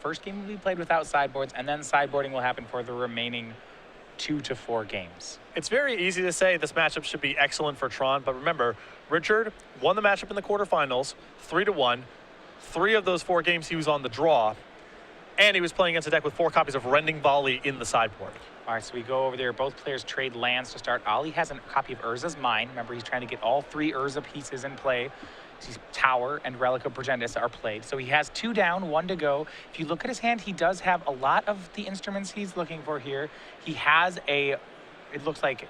first game will be played without sideboards, and then sideboarding will happen for the remaining 2 to 4 games. It's very easy to say this matchup should be excellent for Tron, but remember, Richard won the matchup in the quarterfinals, 3-1. 3 of those 4 games he was on the draw, and he was playing against a deck with 4 copies of Rending Volley in the sideboard. All right, so we go over there. Both players trade lands to start. Ali has a copy of Urza's Mine. Remember, he's trying to get all 3 Urza pieces in play. Tower and Relic of Progenitus are played. So he has 2 down, 1 to go. If you look at his hand, he does have a lot of the instruments he's looking for here. He has it looks like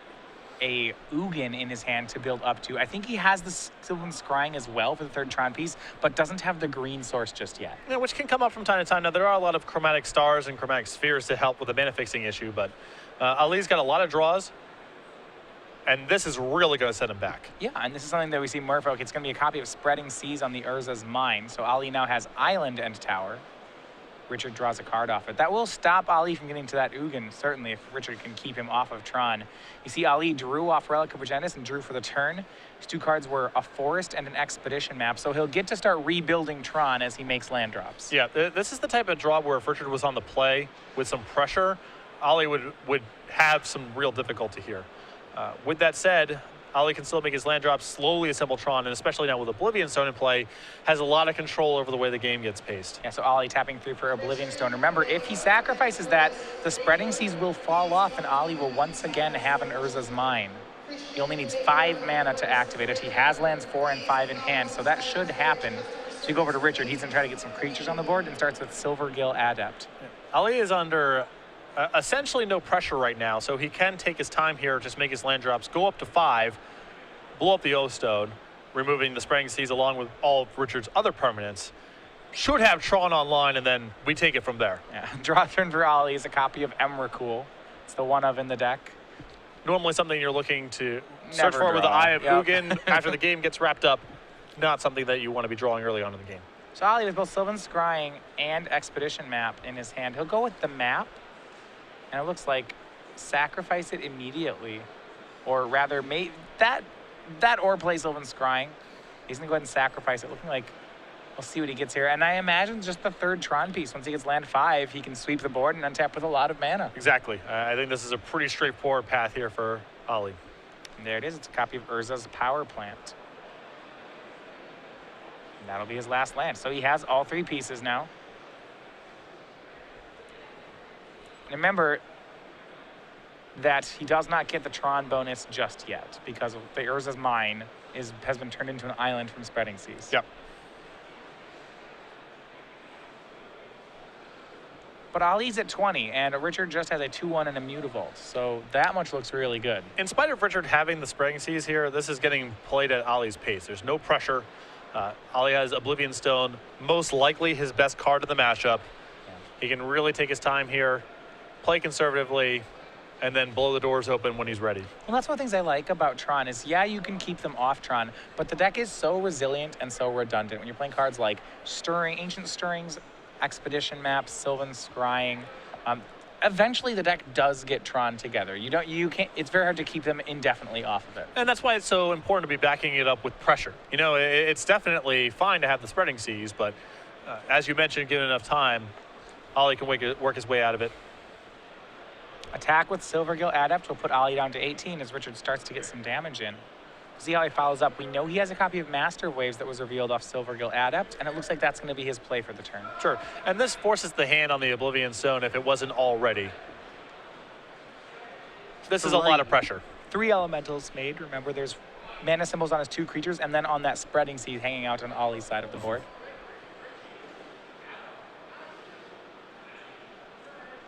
a Ugin in his hand to build up to. I think he has the Sylvan Scrying as well for the 3rd Tron piece, but doesn't have the green source just yet. Yeah, which can come up from time to time. Now, there are a lot of Chromatic Stars and Chromatic Spheres to help with the mana fixing issue, but Ali's got a lot of draws, and this is really going to set him back. Yeah, and this is something that we see Merfolk. It's going to be a copy of Spreading Seas on the Urza's Mine. So Ali now has Island and Tower. Richard draws a card off it. That will stop Ali from getting to that Ugin, certainly, if Richard can keep him off of Tron. You see Ali drew off Relic of Progenitus and drew for the turn. His 2 cards were a Forest and an Expedition map, so he'll get to start rebuilding Tron as he makes land drops. Yeah, this is the type of draw where if Richard was on the play with some pressure, Ali would have some real difficulty here. With that said, Ali can still make his land drops, slowly assemble Tron, and especially now with Oblivion Stone in play, has a lot of control over the way the game gets paced. Yeah, so Ali tapping through for Oblivion Stone. Remember, if he sacrifices that, the Spreading Seas will fall off, and Ali will once again have an Urza's Mine. He only needs 5 mana to activate it. He has lands 4 and 5 in hand, so that should happen. So you go over to Richard. He's going to try to get some creatures on the board and starts with Silvergill Adept. Yeah. Ali is under essentially no pressure right now, so he can take his time here, just make his land drops, go up to 5, blow up the O-Stone, removing the Spreading Seas along with all of Richard's other permanents. Should have Tron online, and then we take it from there. Yeah. Draw turn for Ali is a copy of Emrakul. It's the one of in the deck. Normally something you're looking to search for with the Eye of Ugin after the game gets wrapped up. Not something that you want to be drawing early on in the game. So Ali with both Sylvan Scrying and Expedition map in his hand. He'll go with the map, and it looks like sacrifice it immediately, or rather that or play Sylvan Scrying. He's gonna go ahead and sacrifice it, looking like we'll see what he gets here. And I imagine just the 3rd Tron piece. Once he gets land 5, he can sweep the board and untap with a lot of mana. Exactly. I think this is a pretty straightforward path here for Ali. And there it is. It's a copy of Urza's Power Plant. And that'll be his last land. So he has all 3 pieces now. And remember that he does not get the Tron bonus just yet because the Urza's Mine has been turned into an island from Spreading Seas. Yep. But Ali's at 20, and Richard just has a 2-1 and a Mutavault, so that much looks really good. In spite of Richard having the Spreading Seas here, this is getting played at Ali's pace. There's no pressure. Ali has Oblivion Stone, most likely his best card in the matchup. Yeah. He can really take his time here, play conservatively, and then blow the doors open when he's ready. Well, that's one of the things I like about Tron is, yeah, you can keep them off Tron, but the deck is so resilient and so redundant. When you're playing cards like Ancient Stirrings, Expedition Maps, Sylvan Scrying, eventually the deck does get Tron together. You can't, it's very hard to keep them indefinitely off of it. And that's why it's so important to be backing it up with pressure. You know, it's definitely fine to have the Spreading Seas, but as you mentioned, given enough time, Ali can work his way out of it. Attack with Silvergill Adept will put Ali down to 18 as Richard starts to get some damage in. See how he follows up. We know he has a copy of Master of Waves that was revealed off Silvergill Adept, and it looks like that's going to be his play for the turn. Sure, and this forces the hand on the Oblivion Stone if it wasn't already. This is a lot of pressure. 3 elementals made. Remember, there's mana symbols on his 2 creatures, and then on that Spreading Seas hanging out on Ali's side of the board.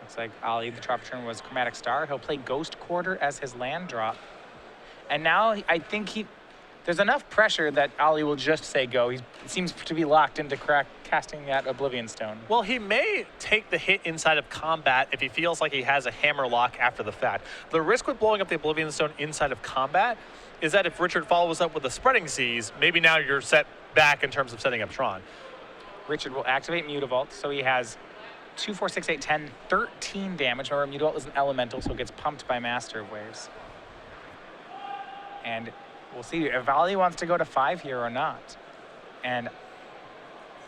Looks like Ali, the drop turn was Chromatic Star. He'll play Ghost Quarter as his land drop. And now I think there's enough pressure that Ali will just say go. He seems to be locked into casting that Oblivion Stone. Well, he may take the hit inside of combat if he feels like he has a hammer lock after the fact. The risk with blowing up the Oblivion Stone inside of combat is that if Richard follows up with the Spreading Seas, maybe now you're set back in terms of setting up Tron. Richard will activate Mutavault, so he has 2, 4, 6, 8, 10, 13 damage. Remember, Mutavault is an elemental, so it gets pumped by Master of Waves. And we'll see if Ali wants to go to 5 here or not. And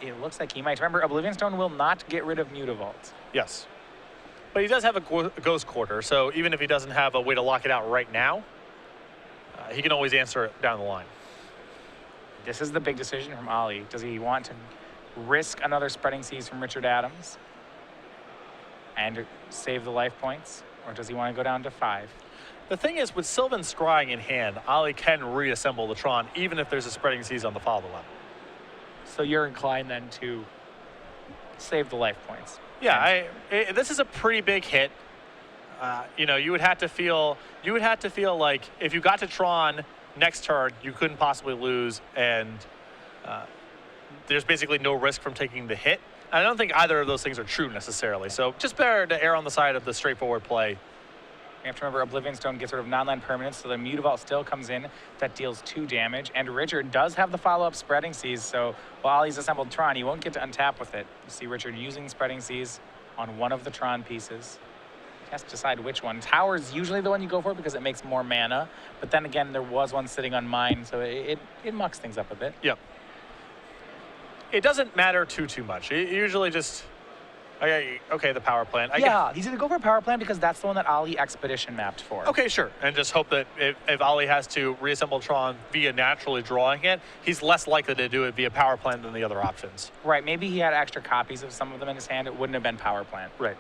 It looks like he might. Remember, Oblivion Stone will not get rid of Mutavault. Yes. But he does have a Ghost Quarter, so even if he doesn't have a way to lock it out right now, he can always answer it down the line. This is the big decision from Ollie. Does he want to risk another Spreading Seas from Richard Adams and save the life points, or does he want to go down to 5? The thing is, with Sylvan Scrying in hand, Ollie can reassemble the Tron, even if there's a Spreading Seas on the follow-up. So you're inclined then to save the life points. Yeah, this is a pretty big hit. You know, you would have to feel like if you got to Tron next turn, you couldn't possibly lose, and there's basically no risk from taking the hit. I don't think either of those things are true necessarily. So just better to err on the side of the straightforward play. You have to remember Oblivion Stone gets sort of non-land permanents, so the Mutavault still comes in. That deals 2 damage. And Richard does have the follow-up Spreading Seas, so while he's assembled Tron, he won't get to untap with it. You see Richard using Spreading Seas on one of the Tron pieces. He has to decide which one. Tower's usually the one you go for because it makes more mana, but then again, there was one sitting on mine, so it mucks things up a bit. Yep. It doesn't matter too much. It usually just, okay, the power plant. He's going to go for a power plant because that's the one that Ollie Expedition mapped for. Okay, sure. And just hope that if Ollie has to reassemble Tron via naturally drawing it, he's less likely to do it via power plant than the other options. Right, maybe he had extra copies of some of them in his hand. It wouldn't have been power plant. Right.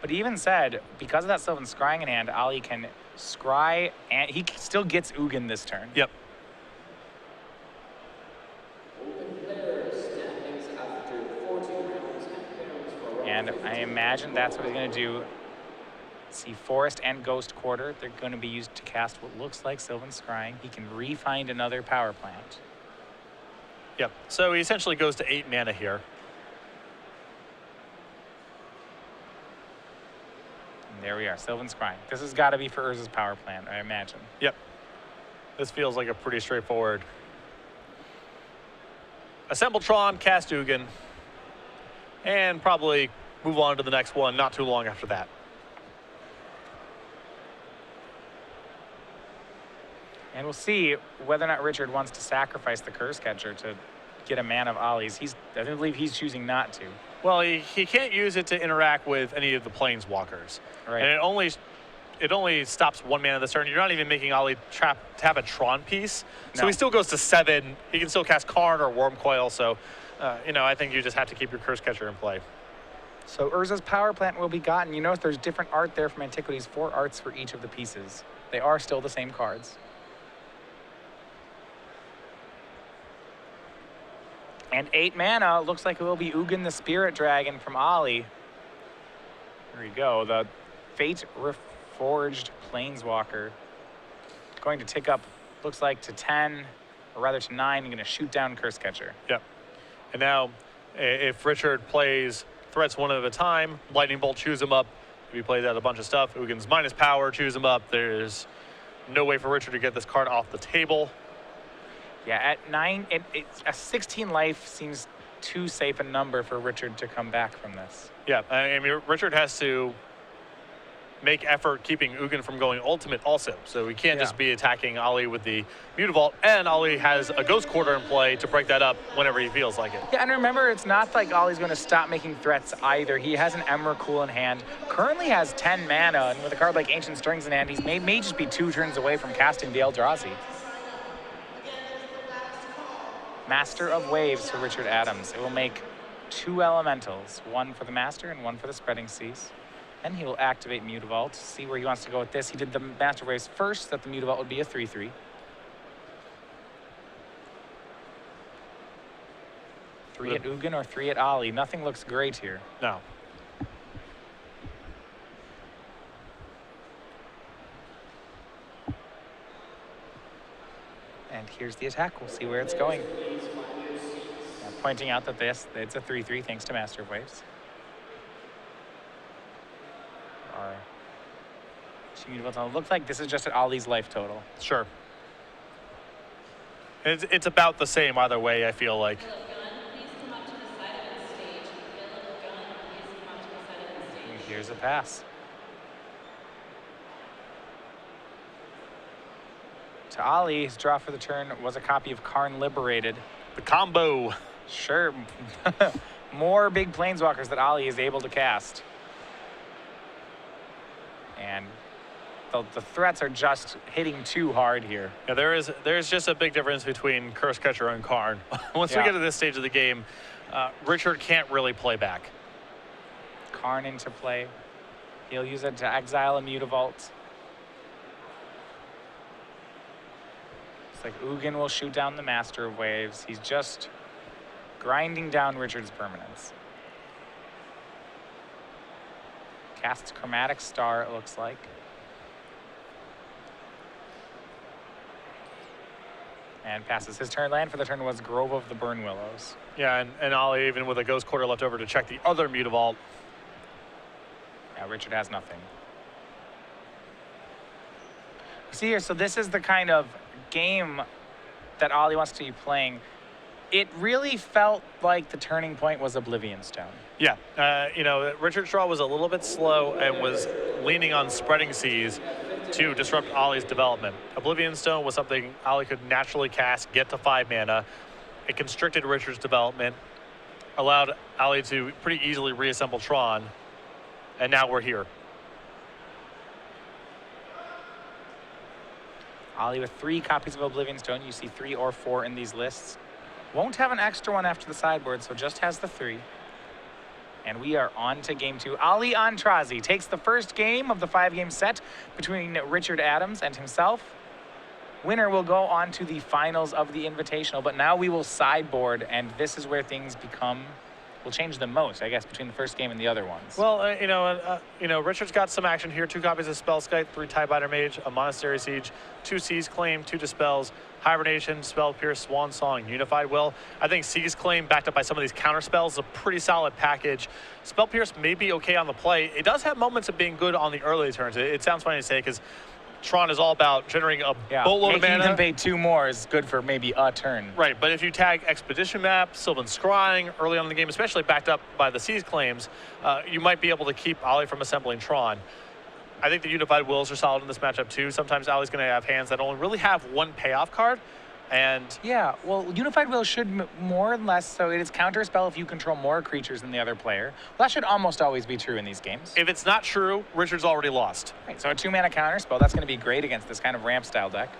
But he even said, because of that Sylvan Scrying in hand, Ollie can scry, and he still gets Ugin this turn. Yep. And I imagine that's what he's going to do. See, Forest and Ghost Quarter, they're going to be used to cast what looks like Sylvan Scrying. He can re-find another power plant. Yep. So he essentially goes to 8 mana here. And there we are, Sylvan Scrying. This has got to be for Urza's power plant, I imagine. Yep. This feels like a pretty straightforward. Assemble Tron, cast Ugin, and probably move on to the next one not too long after that. And we'll see whether or not Richard wants to sacrifice the Curse Catcher to get a man of Ollie's. I believe he's choosing not to. Well, he can't use it to interact with any of the Planeswalkers. Right. And it only stops 1 mana this turn. You're not even making Ollie tap a Tron piece. So he still goes to 7. He can still cast Karn or Wormcoil. So, you know, I think you just have to keep your Curse Catcher in play. So Urza's power plant will be gotten. You notice there's different art there from Antiquities, 4 arts for each of the pieces. They are still the same cards. And 8 mana, looks like it will be Ugin the Spirit Dragon from Ollie. There you go, the Fate Reforged Planeswalker. Going to tick up, looks like to 10, or rather to 9, and going to shoot down Curse Catcher. Yep. And now, if Richard plays threats one at a time, Lightning Bolt chews him up. If he plays out a bunch of stuff, Ugin's minus power chews him up. There's no way for Richard to get this card off the table. Yeah, at 9, a 16 life seems too safe a number for Richard to come back from this. Yeah, I mean, Richard has to make effort keeping Ugin from going ultimate also. So he can't just be attacking Ollie with the Mutavault, and Ollie has a Ghost Quarter in play to break that up whenever he feels like it. Yeah, and remember, it's not like Ollie's going to stop making threats either. He has an Emrakul in hand, currently has 10 mana, and with a card like Ancient Strings in hand, he may just be 2 turns away from casting the Eldrazi. Master of Waves for Richard Adams. It will make 2 elementals, 1 for the Master and 1 for the Spreading Seas. Then he will activate Mutavault, see where he wants to go with this. He did the Master of Waves first, so that the Mutavault would be a 3/3. 3 at Ugin or 3 at Ollie. Nothing looks great here. No. And here's the attack. We'll see where it's going. Pointing out that it's a 3/3 thanks to Master of Waves. It looks like this is just at Ollie's life total. Sure. It's about the same either way, I feel like. And here's a pass. To Ali, his draw for the turn was a copy of Karn Liberated. The combo. Sure. More big planeswalkers that Ali is able to cast. And the threats are just hitting too hard here. Yeah, there's just a big difference between Curse Catcher and Karn. Once we get to this stage of the game, Richard can't really play back. Karn into play. He'll use it to exile a Mutavault. It's like Ugin will shoot down the Master of Waves. He's just grinding down Richard's permanents. Casts Chromatic Star, it looks like. And passes his turn. Land for the turn was Grove of the Burn Willows. Yeah, and Ali, even with a Ghost Quarter left over to check the other Mutavault. Yeah, Richard has nothing. See here, so this is the kind of game that Ali wants to be playing. It really felt like the turning point was Oblivion Stone. Yeah, Richard's draw was a little bit slow and was leaning on Spreading Seas to disrupt Ali's development. Oblivion Stone was something Ali could naturally cast, get to 5 mana. It constricted Richard's development, allowed Ali to pretty easily reassemble Tron, and now we're here. Ali with 3 copies of Oblivion Stone. You see 3 or 4 in these lists. Won't have an extra one after the sideboard, so just has the 3. And we are on to game 2. Ali Antrazi takes the first game of the 5-game set between Richard Adams and himself. Winner will go on to the finals of the Invitational, but now we will sideboard, and this is where things will change the most, I guess, between the first game and the other ones. Well, Richard's got some action here. 2 copies of Spellskite, 3 Tiebiter Mage, a Monastery Siege, 2 Seize Claim, 2 Dispels, Hibernation, Spell Pierce, Swan Song, Unified Will. I think Seize Claim, backed up by some of these counter spells, is a pretty solid package. Spell Pierce may be okay on the play. It does have moments of being good on the early turns. It sounds funny to say because Tron is all about generating a boatload of mana. Making them pay 2 more is good for maybe a turn. Right, but if you tag Expedition Map, Sylvan Scrying early on in the game, especially backed up by the Seize Claims, you might be able to keep Ali from assembling Tron. I think the Unified Wills are solid in this matchup too. Sometimes Ali's going to have hands that only really have 1 payoff card. And yeah, well, Unified Will should more or less, so it is counter spell if you control more creatures than the other player. Well, that should almost always be true in these games. If it's not true, Richard's already lost. Right, so a 2-mana counter spell, that's going to be great against this kind of ramp style deck.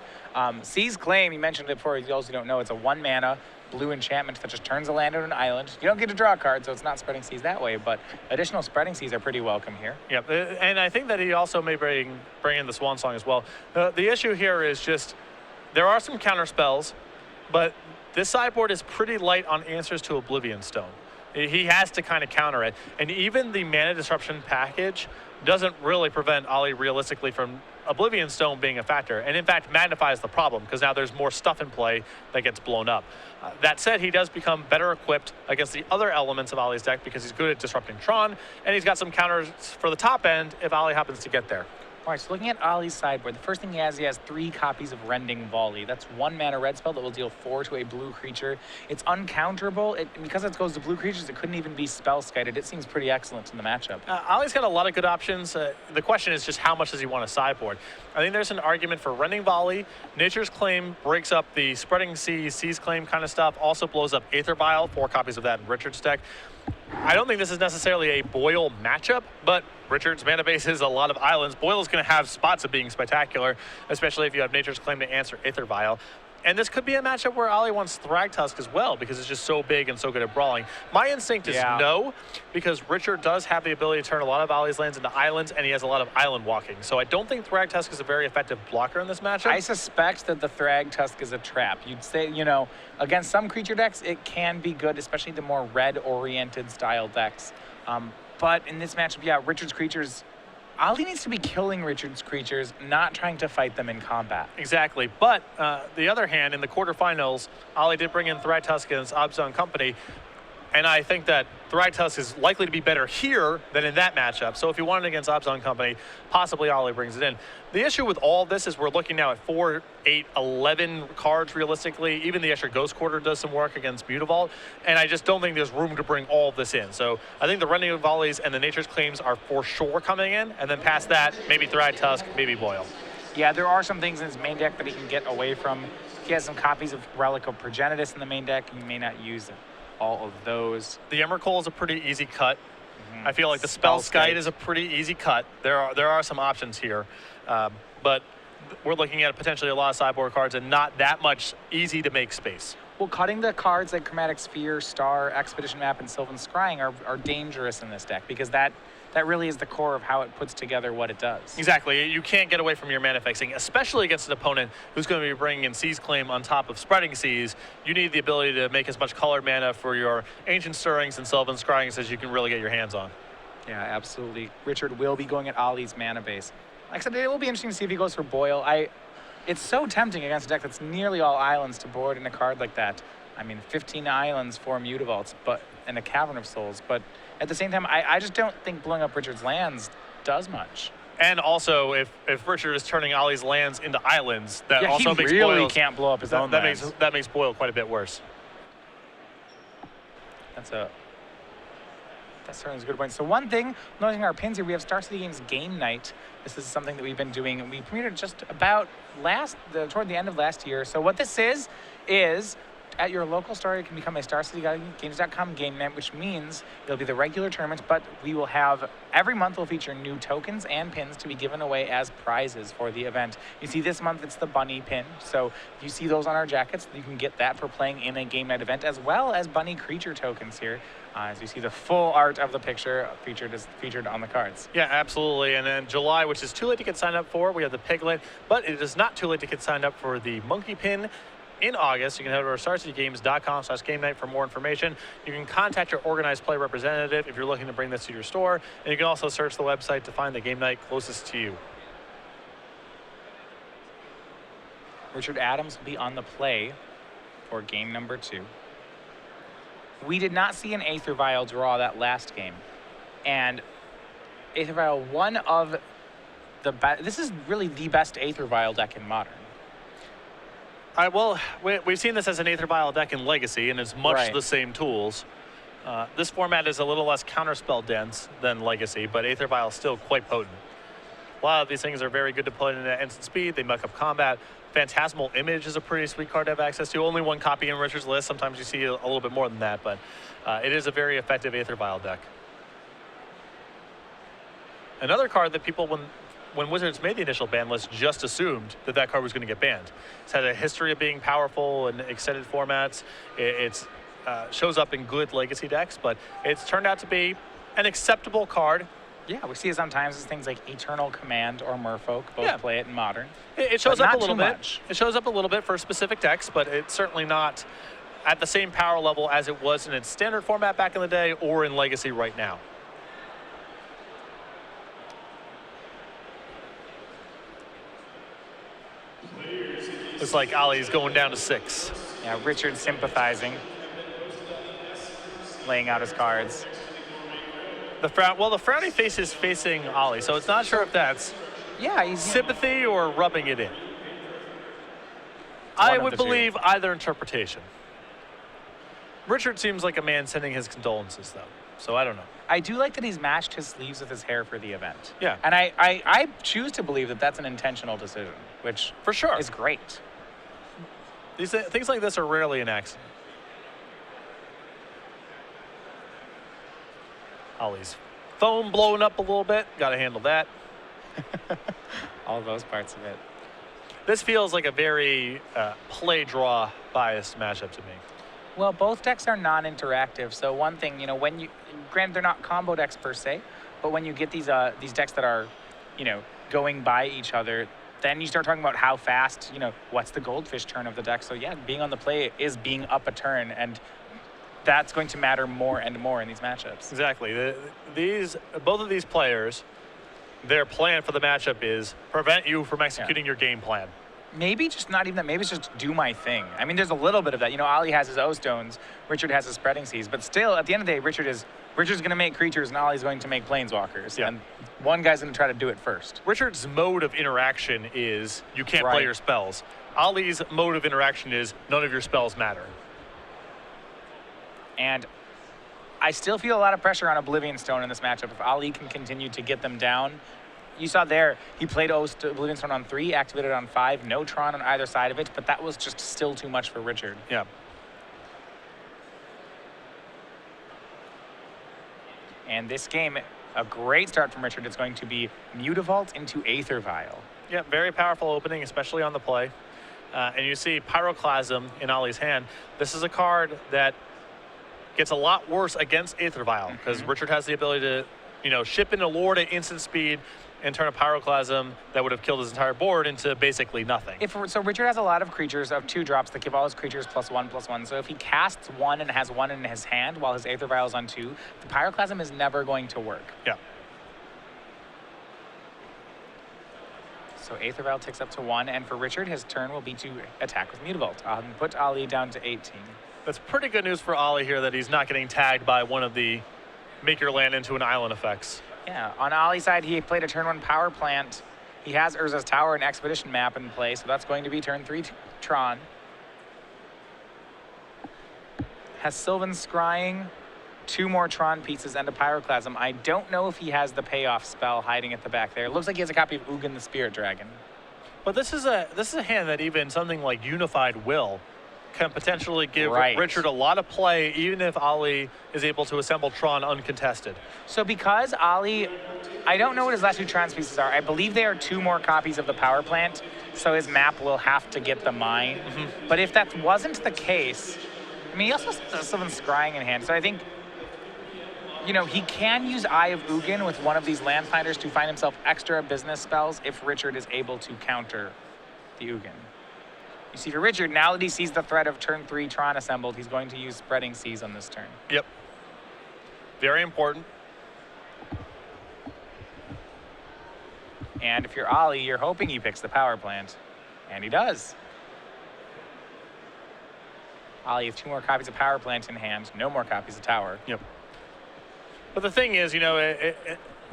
Seize Claim, you mentioned it before, those who don't know, it's a 1-mana blue enchantment that just turns a land into an island. You don't get to draw a card, so it's not Spreading Seas that way, but additional Spreading Seas are pretty welcome here. Yeah, and I think that he also may bring in the Swan Song as well. The issue here is just there are some counter spells, but this sideboard is pretty light on answers to Oblivion Stone. He has to kind of counter it. And even the Mana Disruption package doesn't really prevent Ali realistically from Oblivion Stone being a factor. And in fact, magnifies the problem because now there's more stuff in play that gets blown up. That said, he does become better equipped against the other elements of Ali's deck because he's good at disrupting Tron, and he's got some counters for the top end if Ali happens to get there. All right, so looking at Ali's sideboard, the first thing he has 3 copies of Rending Volley. That's 1-mana red spell that will deal 4 to a blue creature. It's uncounterable. Because it goes to blue creatures, it couldn't even be spell-skited. It seems pretty excellent in the matchup. Ali's got a lot of good options. The question is just how much does he want to sideboard? I think there's an argument for Rending Volley. Nature's Claim breaks up the Spreading Seas, Seize Claim kind of stuff. Also blows up Aether Vial, 4 copies of that in Richard's deck. I don't think this is necessarily a Boyle matchup, but Richard's mana base is a lot of islands. Boyle's going to have spots of being spectacular, especially if you have Nature's Claim to answer Aether Vial. And this could be a matchup where Ali wants Thragtusk as well because it's just so big and so good at brawling. My instinct is no, because Richard does have the ability to turn a lot of Ali's lands into islands, and he has a lot of island walking. So I don't think Thragtusk is a very effective blocker in this matchup. I suspect that the Thragtusk is a trap. You'd say, against some creature decks, it can be good, especially the more red-oriented style decks. But in this matchup, Richard's creatures... Ali needs to be killing Richard's creatures, not trying to fight them in combat. Exactly. But the other hand, in the quarterfinals, Ali did bring in Thragtusk against Abzan Company. And I think that Thragtusk is likely to be better here than in that matchup. So if you want it against Abzan Company, possibly Ali brings it in. The issue with all this is we're looking now at 4, 8, 11 cards realistically. Even the extra Ghost Quarter does some work against Mutavault. And I just don't think there's room to bring all of this in. So I think the Rending Volleys and the Nature's Claims are for sure coming in. And then past that, maybe Thragtusk, maybe Boyle. Yeah, there are some things in his main deck that he can get away from. He has some copies of Relic of Progenitus in the main deck, and he may not use all of those. The Emrakul is a pretty easy cut. I feel like the Spellskite is a pretty easy cut. There are some options here, but we're looking at potentially a lot of sideboard cards and not that much easy to make space. Well, cutting the cards like Chromatic Sphere, Star, Expedition Map, and Sylvan Scrying are dangerous in this deck because that really is the core of how it puts together what it does. Exactly. You can't get away from your mana fixing, especially against an opponent who's going to be bringing in Seas Claim on top of Spreading Seas. You need the ability to make as much colored mana for your Ancient Stirrings and Sylvan Scryings as you can really get your hands on. Yeah, absolutely. Richard will be going at Ollie's mana base. Like I said, it will be interesting to see if he goes for Boil. It's so tempting against a deck that's nearly all islands to board in a card like that. I mean, 15 islands, 4 Mutavaults, and a Cavern of Souls. But at the same time, I just don't think blowing up Richard's lands does much. And also, if Richard is turning Ollie's lands into islands, that also makes really Boils, can't blow up his own lands. That makes Boil quite a bit worse. That certainly is a good point. So one thing, noticing our pins here, we have Star City Games Game Night. This is something that we've been doing. We premiered it just about toward the end of last year. So what this is at your local store, you can become a StarCityGames.com game night, which means it'll be the regular tournament, but we will have, every month will feature new tokens and pins to be given away as prizes for the event. You see this month, it's the bunny pin. So if you see those on our jackets, you can get that for playing in a game night event, as well as bunny creature tokens here. As you see the full art of the picture featured on the cards. Yeah, absolutely. And then July, which is too late to get signed up for, we have the Piglet, but it is not too late to get signed up for the Monkey Pin. In August, you can head over to StarCityGames.com/game night for more information. You can contact your organized play representative if you're looking to bring this to your store, and you can also search the website to find the game night closest to you. Richard Adams will be on the play for game number 2. We did not see an Aether Vial draw that last game, and Aether Vial, one of the best. This is really the best Aether Vial deck in Modern. Well, we've seen this as an Aether Vial deck in Legacy, and it's much the same tools. This format is a little less counterspell dense than Legacy, but Aether Vial is still quite potent. A lot of these things are very good to put in at instant speed. They muck up combat. Phantasmal Image is a pretty sweet card to have access to. Only one copy in Richard's list. Sometimes you see a little bit more than that, but it is a very effective Aether Vial deck. Another card that people, when Wizards made the initial ban list, just assumed that card was going to get banned. It's had a history of being powerful in extended formats. It shows up in good Legacy decks, but it's turned out to be an acceptable card. Yeah, we see it sometimes as things like Eternal Command or Merfolk. Both play it in Modern. It shows up a little bit. It shows up a little bit for specific decks, but it's certainly not at the same power level as it was in its standard format back in the day or in Legacy right now. Looks like Ollie's going down to 6. Yeah, Richard sympathizing, laying out his cards. The frowny face is facing Ollie, so it's not sure if that's sympathy or rubbing it in. I would believe either interpretation. Richard seems like a man sending his condolences, though, so I don't know. I do like that he's matched his sleeves with his hair for the event. Yeah. And I choose to believe that that's an intentional decision, which for sure is great. These things like this are rarely an accident. Ollie's phone blowing up a little bit. Got to handle that. All those parts of it. This feels like a very play-draw biased matchup to me. Well, both decks are non-interactive. So one thing, granted they're not combo decks per se, but when you get these decks that are, going by each other, then you start talking about how fast, what's the goldfish turn of the deck. So yeah, being on the play is being up a turn, and that's going to matter more and more in these matchups. Exactly. Both of these players, their plan for the matchup is prevent you from executing your game plan. Maybe just not even that. Maybe it's just do my thing. I mean, there's a little bit of that. Ollie has his O-Stones, Richard has his Spreading Seas, but still, at the end of the day, Richard's going to make creatures, and Ollie's going to make planeswalkers. Yeah. And one guy's going to try to do it first. Richard's mode of interaction is you can't play your spells. Ollie's mode of interaction is none of your spells matter. And I still feel a lot of pressure on Oblivion Stone in this matchup. If Ollie can continue to get them down, you saw there, he played Oblivion Stone on 3, activated on 5, no Tron on either side of it, but that was just still too much for Richard. Yeah. And this game, a great start from Richard. It's going to be Mutavault into Aether Vial. Yeah, very powerful opening, especially on the play. And you see Pyroclasm in Ollie's hand. This is a card that gets a lot worse against Aether Vial because Richard has the ability to, you know, ship in a Lord at instant speed and turn a Pyroclasm that would have killed his entire board into basically nothing. So Richard has a lot of creatures of 2 drops that give all his creatures +1/+1. So if he casts 1 and has 1 in his hand while his Aether Vial is on 2, the Pyroclasm is never going to work. Yeah. So Aether Vial ticks up to 1, and for Richard, his turn will be to attack with Mutavault. Put Ollie down to 18. That's pretty good news for Ollie here that he's not getting tagged by one of the make your land into an island effects. Yeah, on Ollie's side, he played a turn 1 Power Plant. He has Urza's Tower and Expedition Map in play, so that's going to be turn 3 Tron. Has Sylvan Scrying, 2 more Tron pieces, and a Pyroclasm. I don't know if he has the payoff spell hiding at the back there. It looks like he has a copy of Ugin the Spirit Dragon. But this is a hand that even something like Unified Will can potentially give Richard a lot of play, even if Ollie is able to assemble Tron uncontested. So because Ollie, I don't know what his last 2 Tron pieces are. I believe they are 2 more copies of the Power Plant, so his map will have to get the mine. But if that wasn't the case, I mean, he also has Sylvan Scrying in hand, so I think, you know, he can use Eye of Ugin with one of these land finders to find himself extra business spells if Richard is able to counter the Ugin. You see, for Richard, now that he sees the threat of turn 3 Tron assembled, he's going to use Spreading Seas on this turn. Yep. Very important. And if you're Ollie, you're hoping he picks the Power Plant. And he does. Ollie has 2 more copies of Power Plant in hand, no more copies of Tower. Yep. But the thing is, you know,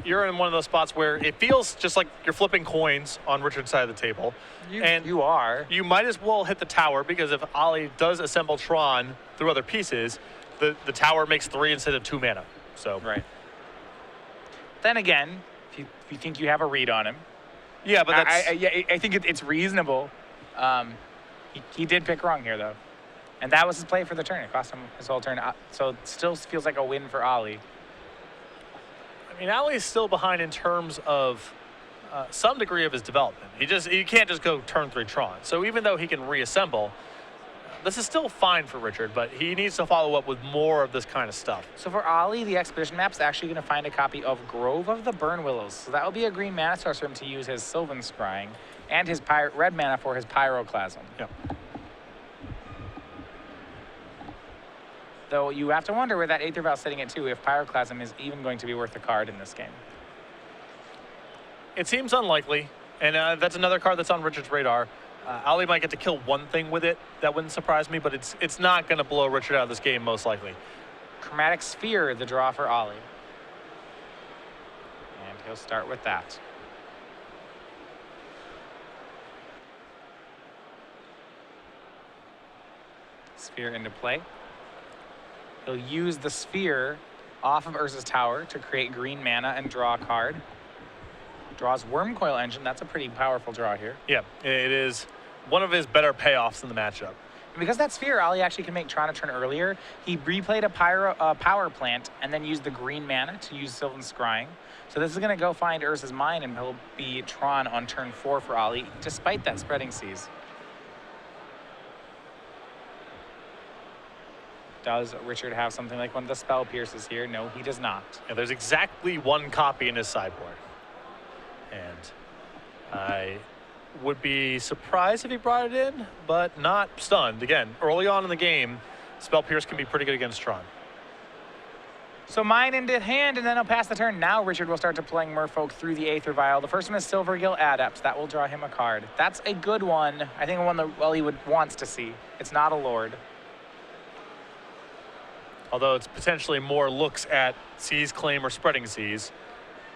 you're in one of those spots where it feels just like you're flipping coins on Richard's side of the table. You are. You might as well hit the tower because if Ollie does assemble Tron through other pieces, the tower makes 3 instead of 2 mana. So right. Then again, if you think you have a read on him, yeah, but that's I think it's reasonable. He did pick wrong here though, and that was his play for the turn. It cost him his whole turn. So it still feels like a win for Ollie. I mean, Ollie's still behind in terms of some degree of his development. He can't just go turn 3 Tron. So even though he can reassemble, this is still fine for Richard, but he needs to follow up with more of this kind of stuff. So for Ollie, the Expedition Map's actually going to find a copy of Grove of the Burn Willows. So that will be a green mana source for him to use his Sylvan Scrying and his red mana for his Pyroclasm. Yep. Though you have to wonder where that Aether Vial is sitting at too, if Pyroclasm is even going to be worth a card in this game. It seems unlikely, and that's another card that's on Richard's radar. Ollie might get to kill one thing with it. That wouldn't surprise me, but it's not going to blow Richard out of this game, most likely. Chromatic Sphere, the draw for Ollie. And he'll start with that. Sphere into play. He'll use the Sphere off of Urza's Tower to create green mana and draw a card. Draws Wormcoil Engine. That's a pretty powerful draw here. Yeah, it is one of his better payoffs in the matchup. And because that Sphere, Ollie actually can make Tron a turn earlier. He replayed a Power Plant and then used the green mana to use Sylvan Scrying. So this is going to go find Urza's Mine, and he'll be Tron on turn 4 for Ollie, despite that Spreading Seas. Does Richard have something like one of the Spell Pierces here? No, he does not. Yeah, there's exactly 1 copy in his sideboard. And I would be surprised if he brought it in, but not stunned. Again, early on in the game, Spell Pierce can be pretty good against Tron. So mine into hand, and then he'll pass the turn. Now Richard will start deploying Merfolk through the Aether Vial. The first one is Silvergill Adept. That will draw him a card. That's a good one. I think one that Ollie wants to see. It's not a Lord. Although it's potentially more looks at Seas Claim or Spreading Seas.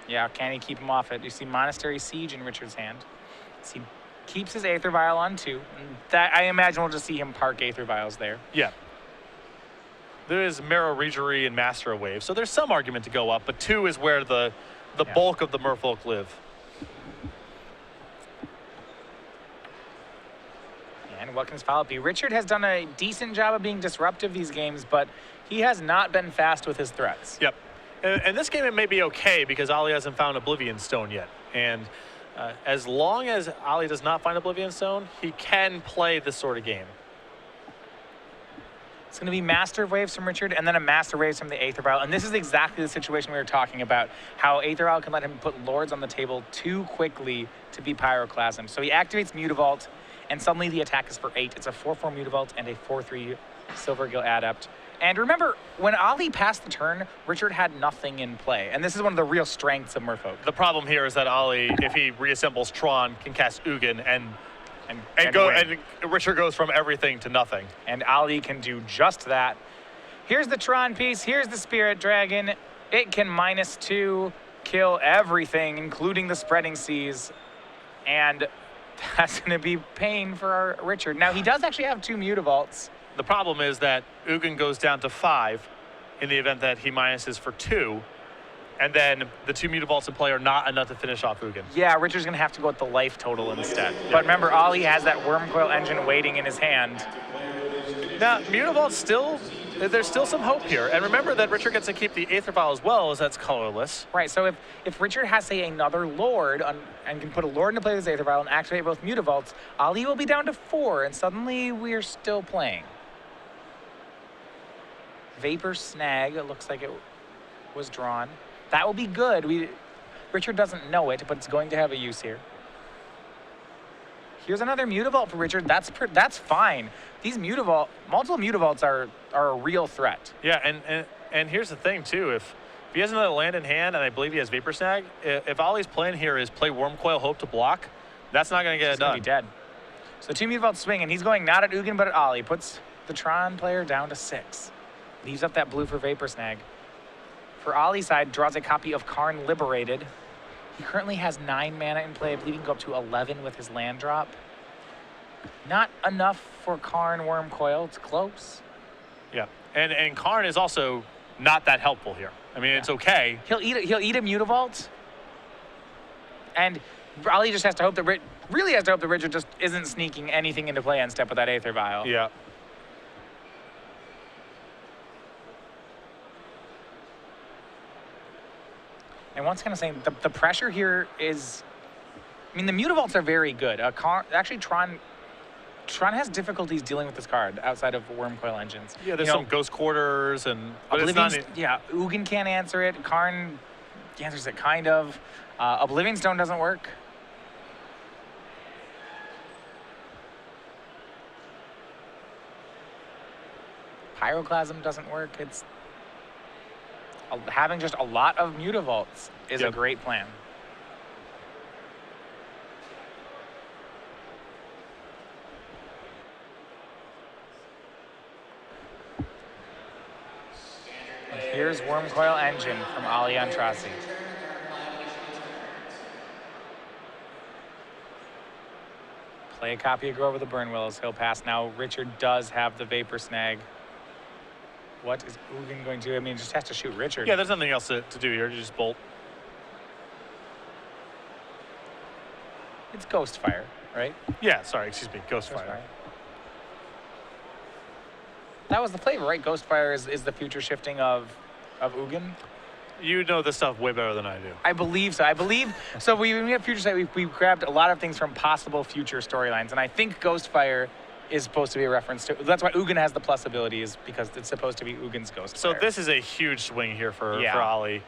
Yeah, can he keep him off it? You see Monastery Siege in Richard's hand. So he keeps his Aether Vial on 2. And that, I imagine we'll just see him park Aether Vials there. Yeah. There is Marrow Regery and Master of Waves, so there's some argument to go up, but 2 is where the bulk of the Merfolk live. And what can his follow-up be? Richard has done a decent job of being disruptive these games, but he has not been fast with his threats. Yep. And this game, it may be okay because Ali hasn't found Oblivion Stone yet. And as long as Ali does not find Oblivion Stone, he can play this sort of game. It's going to be Master of Waves from Richard and then a Master Waves from the Aether Vial. And this is exactly the situation we were talking about, how Aether Vial can let him put Lords on the table too quickly to be Pyroclasm. So he activates Mutavault, and suddenly the attack is for 8. It's a 4/4 Mutavault and a 4/3 Silvergill Adept. And remember, when Ali passed the turn, Richard had nothing in play. And this is one of the real strengths of Merfolk. The problem here is that Ali, if he reassembles Tron, can cast Ugin and Richard goes from everything to nothing. And Ali can do just that. Here's the Tron piece. Here's the Spirit Dragon. It can -2 kill everything, including the Spreading Seas. And that's going to be pain for our Richard. Now, he does actually have 2 Mutavaults. The problem is that Ugin goes down to 5 in the event that he minuses for 2. And then the 2 Mutavaults in play are not enough to finish off Ugin. Yeah, Richard's going to have to go with the life total instead. But remember, Ali has that Wormcoil Engine waiting in his hand. Now, Mutavault there's still some hope here. And remember that Richard gets to keep the Aether Vial as well, as that's colorless. Right, so if Richard has, say, another Lord and can put a Lord into play with his Aether Vial and activate both Mutavaults, Ali will be down to 4, and suddenly we're still playing. Vapor Snag, it looks like it was drawn. That will be good. Richard doesn't know it, but it's going to have a use here. Here's another Mutavault for Richard. That's fine. These multiple Mutavaults are a real threat. Yeah, and here's the thing too. If he has another land in hand, and I believe he has Vapor Snag, if Ali's plan here is play Wormcoil, hope to block, that's not going to get it done. He's going to be dead. So the 2 Mutavaults swing, and he's going not at Ugin, but at Ali. Puts the Tron player down to 6. Leaves up that blue for Vapor Snag. For Ali's side, draws a copy of Karn Liberated. He currently has 9 mana in play. I believe he can go up to 11 with his land drop. Not enough for Karn Wormcoil. It's close. Yeah, and Karn is also not that helpful here. I mean, it's okay. He'll eat a Mutavault. And Ali just has to hope that Richard just isn't sneaking anything into play on step with that Aether Vial. Yeah. And once again, I'm saying the pressure here is, I mean, the Mutavaults are very good. Actually, Tron has difficulties dealing with this card outside of Wormcoil Engines. Yeah, there's some Ghost Quarters and Ugin can't answer it. Karn answers it kind of. Oblivion Stone doesn't work. Pyroclasm doesn't work. It's having just a lot of Mutavaults is a great plan. And here's Wormcoil Engine from Ali Antrazi. Play a copy of Grove of the Burn Willows. He'll pass now. Richard does have the Vapor Snag. What is Ugin going to do? I mean, just has to shoot Richard. Yeah, there's nothing else to do here. You just bolt. It's Ghostfire, right? Yeah, sorry, excuse me, Ghostfire. That was the flavor, right? Ghostfire is the future shifting of Ugin. You know this stuff way better than I do. I believe so. So when we have Future Sight, we grabbed a lot of things from possible future storylines, and I think Ghostfire is supposed to be a reference to. That's why Ugin has the plus ability, is because it's supposed to be Ugin's Ghostfire. So this is a huge swing here for Ali.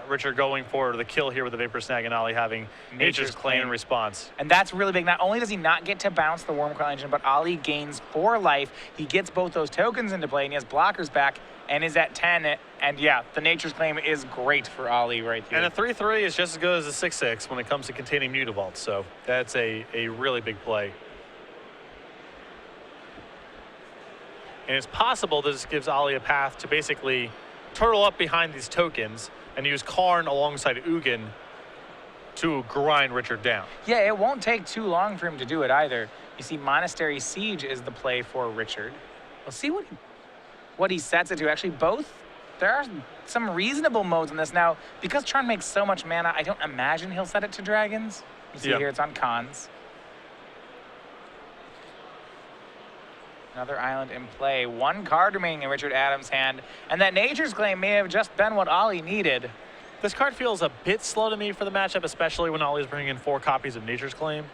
Richard going for the kill here with the Vapor Snag, and Ali having Nature's Claim in response. And that's really big. Not only does he not get to bounce the Wormcoil Engine, but Ali gains 4 life. He gets both those tokens into play, and he has blockers back, and is at 10. And yeah, the Nature's Claim is great for Ali right here. And a 3/3 is just as good as a 6/6 when it comes to containing Mutavaults. So that's a really big play. And it's possible this gives Ali a path to basically turtle up behind these tokens and use Karn alongside Ugin to grind Richard down. Yeah, it won't take too long for him to do it either. You see, Monastery Siege is the play for Richard. We'll see what he sets it to. Actually, both there are some reasonable modes in this. Now, because Tron makes so much mana, I don't imagine he'll set it to dragons. You see here, it's on cons. Another island in play. One card remaining in Richard Adams' hand. And that Nature's Claim may have just been what Ollie needed. This card feels a bit slow to me for the matchup, especially when Ollie's bringing in 4 copies of Nature's Claim.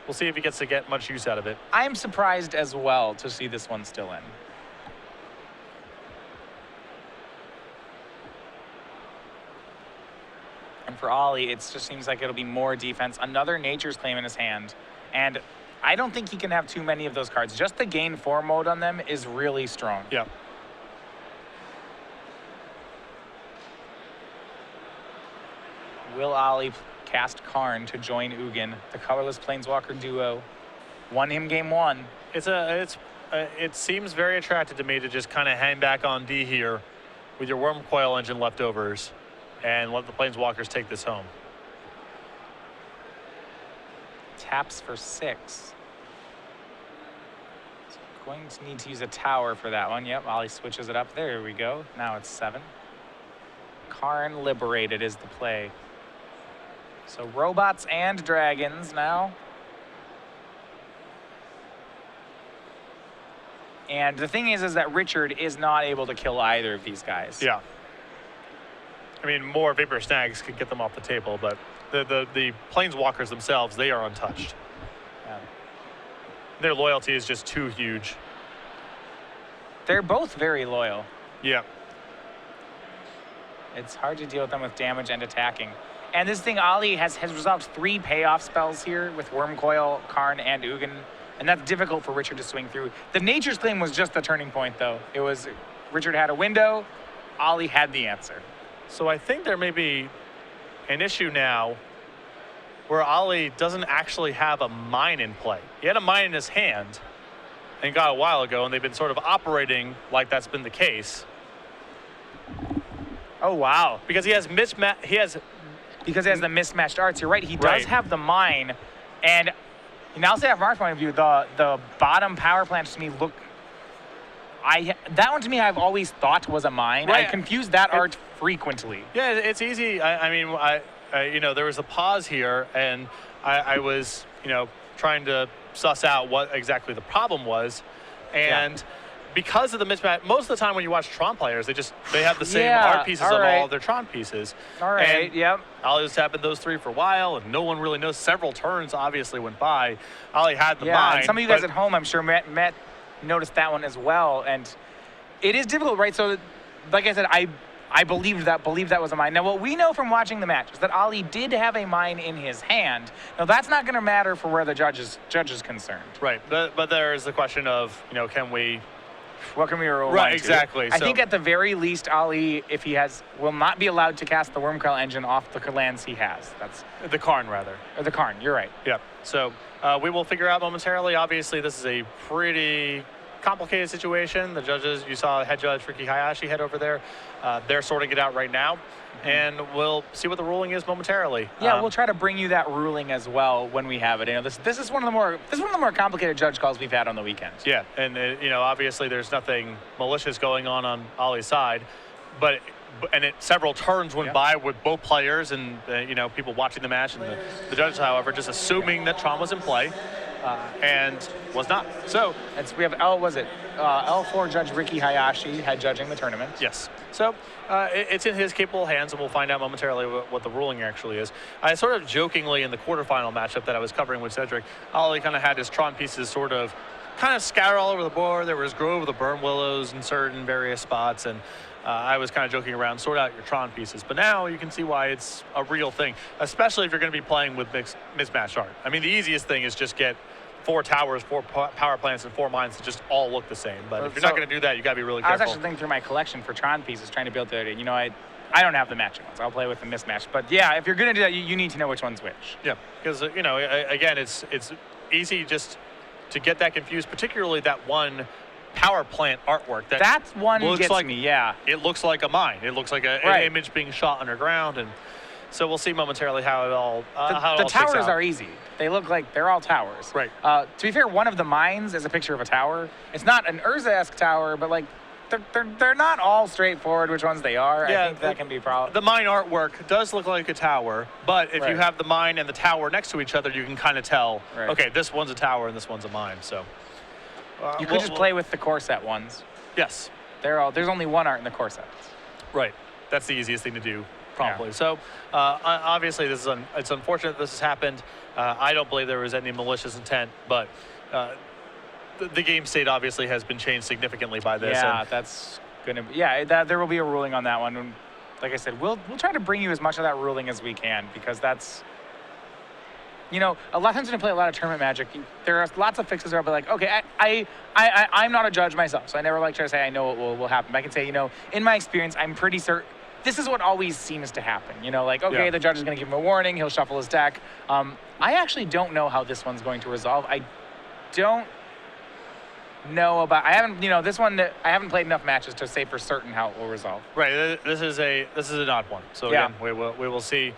We'll see if he gets to get much use out of it. I'm surprised as well to see this one still in. And for Ollie, it just seems like it'll be more defense. Another Nature's Claim in his hand. And I don't think he can have too many of those cards. Just the gain 4 mode on them is really strong. Yeah. Will Ollie cast Karn to join Ugin, the colorless Planeswalker duo? Won him game 1. It seems very attractive to me to just kind of hang back on D here with your Worm Coil Engine leftovers and let the Planeswalkers take this home. Taps for 6. Going to need to use a tower for that one. Yep, Ollie switches it up. There we go. Now it's 7. Karn Liberated is the play. So robots and dragons now. And the thing is that Richard is not able to kill either of these guys. Yeah. I mean, more Vapor Snags could get them off the table, but the Planeswalkers themselves, they are untouched. Yeah. Their loyalty is just too huge. They're both very loyal. Yeah. It's hard to deal with them with damage and attacking. And this thing, Ollie has resolved 3 payoff spells here with Worm Coil, Karn, and Ugin. And that's difficult for Richard to swing through. The Nature's Claim was just the turning point, though. It was, Richard had a window, Ollie had the answer. So I think there may be an issue now where Ollie doesn't actually have a mine in play. He had a mine in his hand and got a while ago, and they've been sort of operating like that's been the case. Oh, wow. Because he has Because he has the mismatched arts. You're right, he does have the mine. And I'll say that from our point of view, the bottom power plants to me look... that one to me I've always thought was a mine. Right. I confuse that art frequently. Yeah, it's easy. I mean, there was a pause here, and I was, trying to suss out what exactly the problem was. And because of the mismatch, most of the time when you watch Tron players, they have the same art pieces of all of their Tron pieces. All right, and yep. Ollie was tapping those 3 for a while, and no one really knows. Several turns obviously went by. Ollie had the mine. And some of you guys at home, I'm sure, Matt noticed that one as well. And it is difficult, right? So, like I said, I believed that was a mine. Now, what we know from watching the match is that Ollie did have a mine in his hand. Now, that's not going to matter for where the judge is concerned. Right, but there is the question of, can we... What can we roll? Right, exactly. I think at the very least, Ollie, if he will not be allowed to cast the Worm Coil Engine off the lands he has. That's the Karn, rather. Or the Karn, you're right. Yeah, so we will figure out momentarily. Obviously, this is a pretty complicated situation. The judges, you saw head judge Ricky Hayashi head over there. They're sorting it out right now. And we'll see what the ruling is momentarily. Yeah, we'll try to bring you that ruling as well when we have it. This is one of the more complicated judge calls we've had on the weekend. Yeah, and obviously there's nothing malicious going on Ollie's side, but several turns went by with both players and people watching the match, and the judges, however, just assuming that Tron was in play. And was not. So we have L4 Judge Ricky Hayashi head judging the tournament. Yes. So it's in his capable hands, and we'll find out momentarily what the ruling actually is. I sort of jokingly in the quarterfinal matchup that I was covering with Cedric, Ollie kind of had his Tron pieces sort of scattered all over the board. There was Grove of the Burn Willows in certain various spots, and I was kind of joking around, sort out your Tron pieces. But now you can see why it's a real thing, especially if you're going to be playing with mismatched art. I mean, the easiest thing is just get 4 towers, 4 power plants, and 4 mines that just all look the same. But if you're not going to do that, you got to be really careful. I was actually thinking through my collection for Tron pieces, trying to build the, I don't have the matching ones. I'll play with the mismatched. But yeah, if you're going to do that, you need to know which one's which. Yeah, because again, it's easy just to get that confused, particularly that one power plant artwork. That's one gets me. Yeah, it looks like a mine. It looks like an image being shot underground, and so we'll see momentarily how it all the towers are easy. They look like they're all towers. Right. To be fair, one of the mines is a picture of a tower. It's not an Urza-esque tower, but they're not all straightforward which ones they are. Yeah, I think that can be a problem. The mine artwork does look like a tower, but if you Right. have the mine and the tower next to each other, you can kind of tell, Right. okay, this one's a tower and this one's a mine. So You could just play with the core set ones. Yes. There's only one art in the core sets. Right. That's the easiest thing to do, probably. Yeah. So obviously, it's unfortunate this has happened. I don't believe there was any malicious intent, but the game state obviously has been changed significantly by this. Yeah, that's gonna be, there will be a ruling on that one. And like I said, we'll try to bring you as much of that ruling as we can, because that's, a lot of times when I play a lot of tournament Magic, there are lots of fixes where I'll be like, okay, I'm not a judge myself, so I never like to say I know what will happen. I can say, in my experience, I'm pretty certain this is what always seems to happen. Okay, the judge is going to give him a warning, he'll shuffle his deck. I actually don't know how this one's going to resolve. I don't know about. This one. I haven't played enough matches to say for certain how it will resolve. Right. This is an odd one. So again, we will see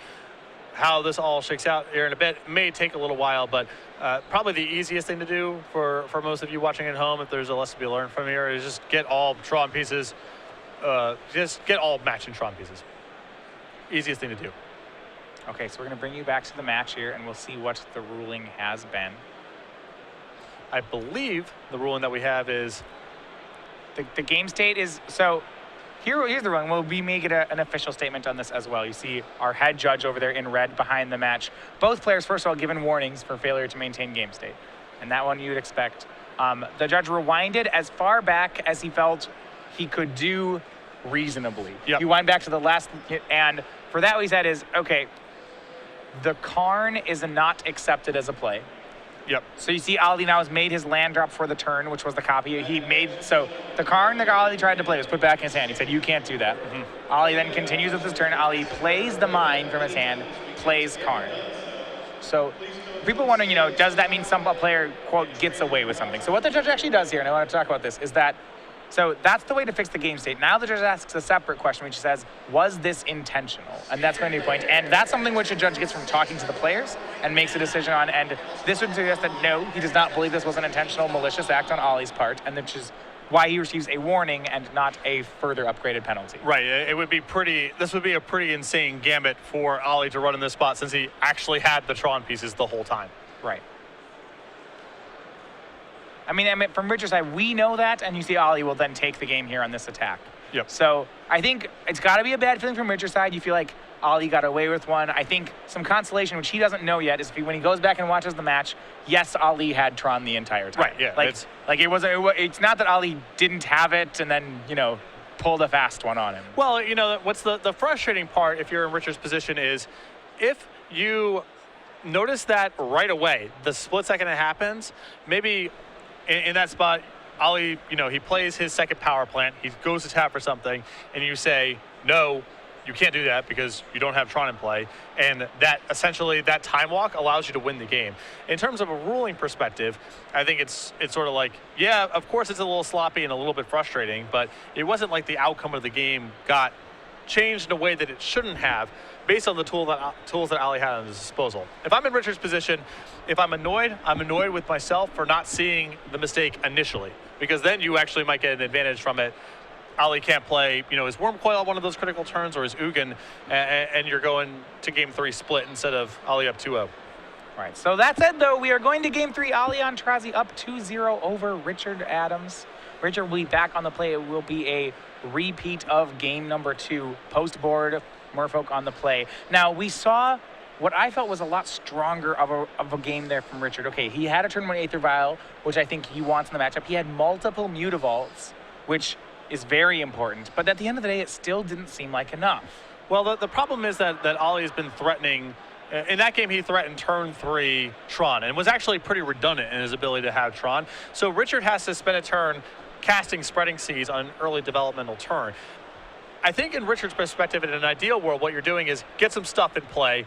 how this all shakes out here in a bit. It may take a little while, but probably the easiest thing to do for most of you watching at home, if there's a lesson to be learned from here, is just get all Tron pieces. Just get all matching Tron pieces. Easiest thing to do. Okay, so we're going to bring you back to the match here, and we'll see what the ruling has been. I believe the ruling that we have is the game state is so. Here's the ruling. We'll be making an official statement on this as well. You see our head judge over there in red behind the match. Both players, first of all, given warnings for failure to maintain game state, and that one you'd expect. The judge rewinded as far back as he felt he could do reasonably. Yep. He wind back to the last, and for that what he said is, okay, the Karn is not accepted as a play. Yep. So you see Ali now has made his land drop for the turn, which was the copy. So the Karn that Ali tried to play was put back in his hand. He said, you can't do that. Mm-hmm. Ali then continues with his turn. Ali plays the mine from his hand, plays Karn. So people wondering, does that mean a player, quote, gets away with something? So what the judge actually does here, and I want to talk about this, is that so that's the way to fix the game state. Now the judge asks a separate question, which says, was this intentional? And that's going to be a point. And that's something which a judge gets from talking to the players and makes a decision on. And this would suggest that no, he does not believe this was an intentional malicious act on Ali's part, and which is why he receives a warning and not a further upgraded penalty. Right. This would be a pretty insane gambit for Ali to run in this spot, since he actually had the Tron pieces the whole time. Right. I mean, from Richard's side, we know that, and you see Ali will then take the game here on this attack. Yep. So I think it's got to be a bad feeling from Richard's side. You feel like Ali got away with one. I think some consolation, which he doesn't know yet, is when he goes back and watches the match, yes, Ali had Tron the entire time. Right, yeah. It's not that Ali didn't have it and then, pulled a fast one on him. Well, what's the frustrating part if you're in Richard's position is if you notice that right away, the split second it happens, maybe in that spot, Ali, he plays his second power plant, he goes to tap for something, and you say, no, you can't do that because you don't have Tron in play. And that essentially, that time walk allows you to win the game. In terms of a ruling perspective, I think it's sort of like, yeah, of course it's a little sloppy and a little bit frustrating, but it wasn't like the outcome of the game got changed in a way that it shouldn't have based on the tools that Ali had at his disposal. If I'm in Richard's position, if I'm annoyed with myself for not seeing the mistake initially, because then you actually might get an advantage from it. Ali can't play, his Worm Coil on one of those critical turns or his Ugin, and you're going to game 3 split instead of Ali up 2-0. Right, so that said, though, we are going to game 3, Ali Antrazi up 2-0 over Richard Adams. Richard will be back on the play. It will be a repeat of game number 2, post-board, Merfolk on the play. Now, we saw what I felt was a lot stronger of a game there from Richard. Okay, he had a turn 1 Aether Vial, which I think he wants in the matchup. He had multiple Mutavaults, which is very important. But at the end of the day, it still didn't seem like enough. Well, the problem is that Ali has been threatening. In that game, he threatened turn 3 Tron and was actually pretty redundant in his ability to have Tron. So Richard has to spend a turn casting Spreading Seas on an early developmental turn. I think in Richard's perspective, in an ideal world, what you're doing is get some stuff in play,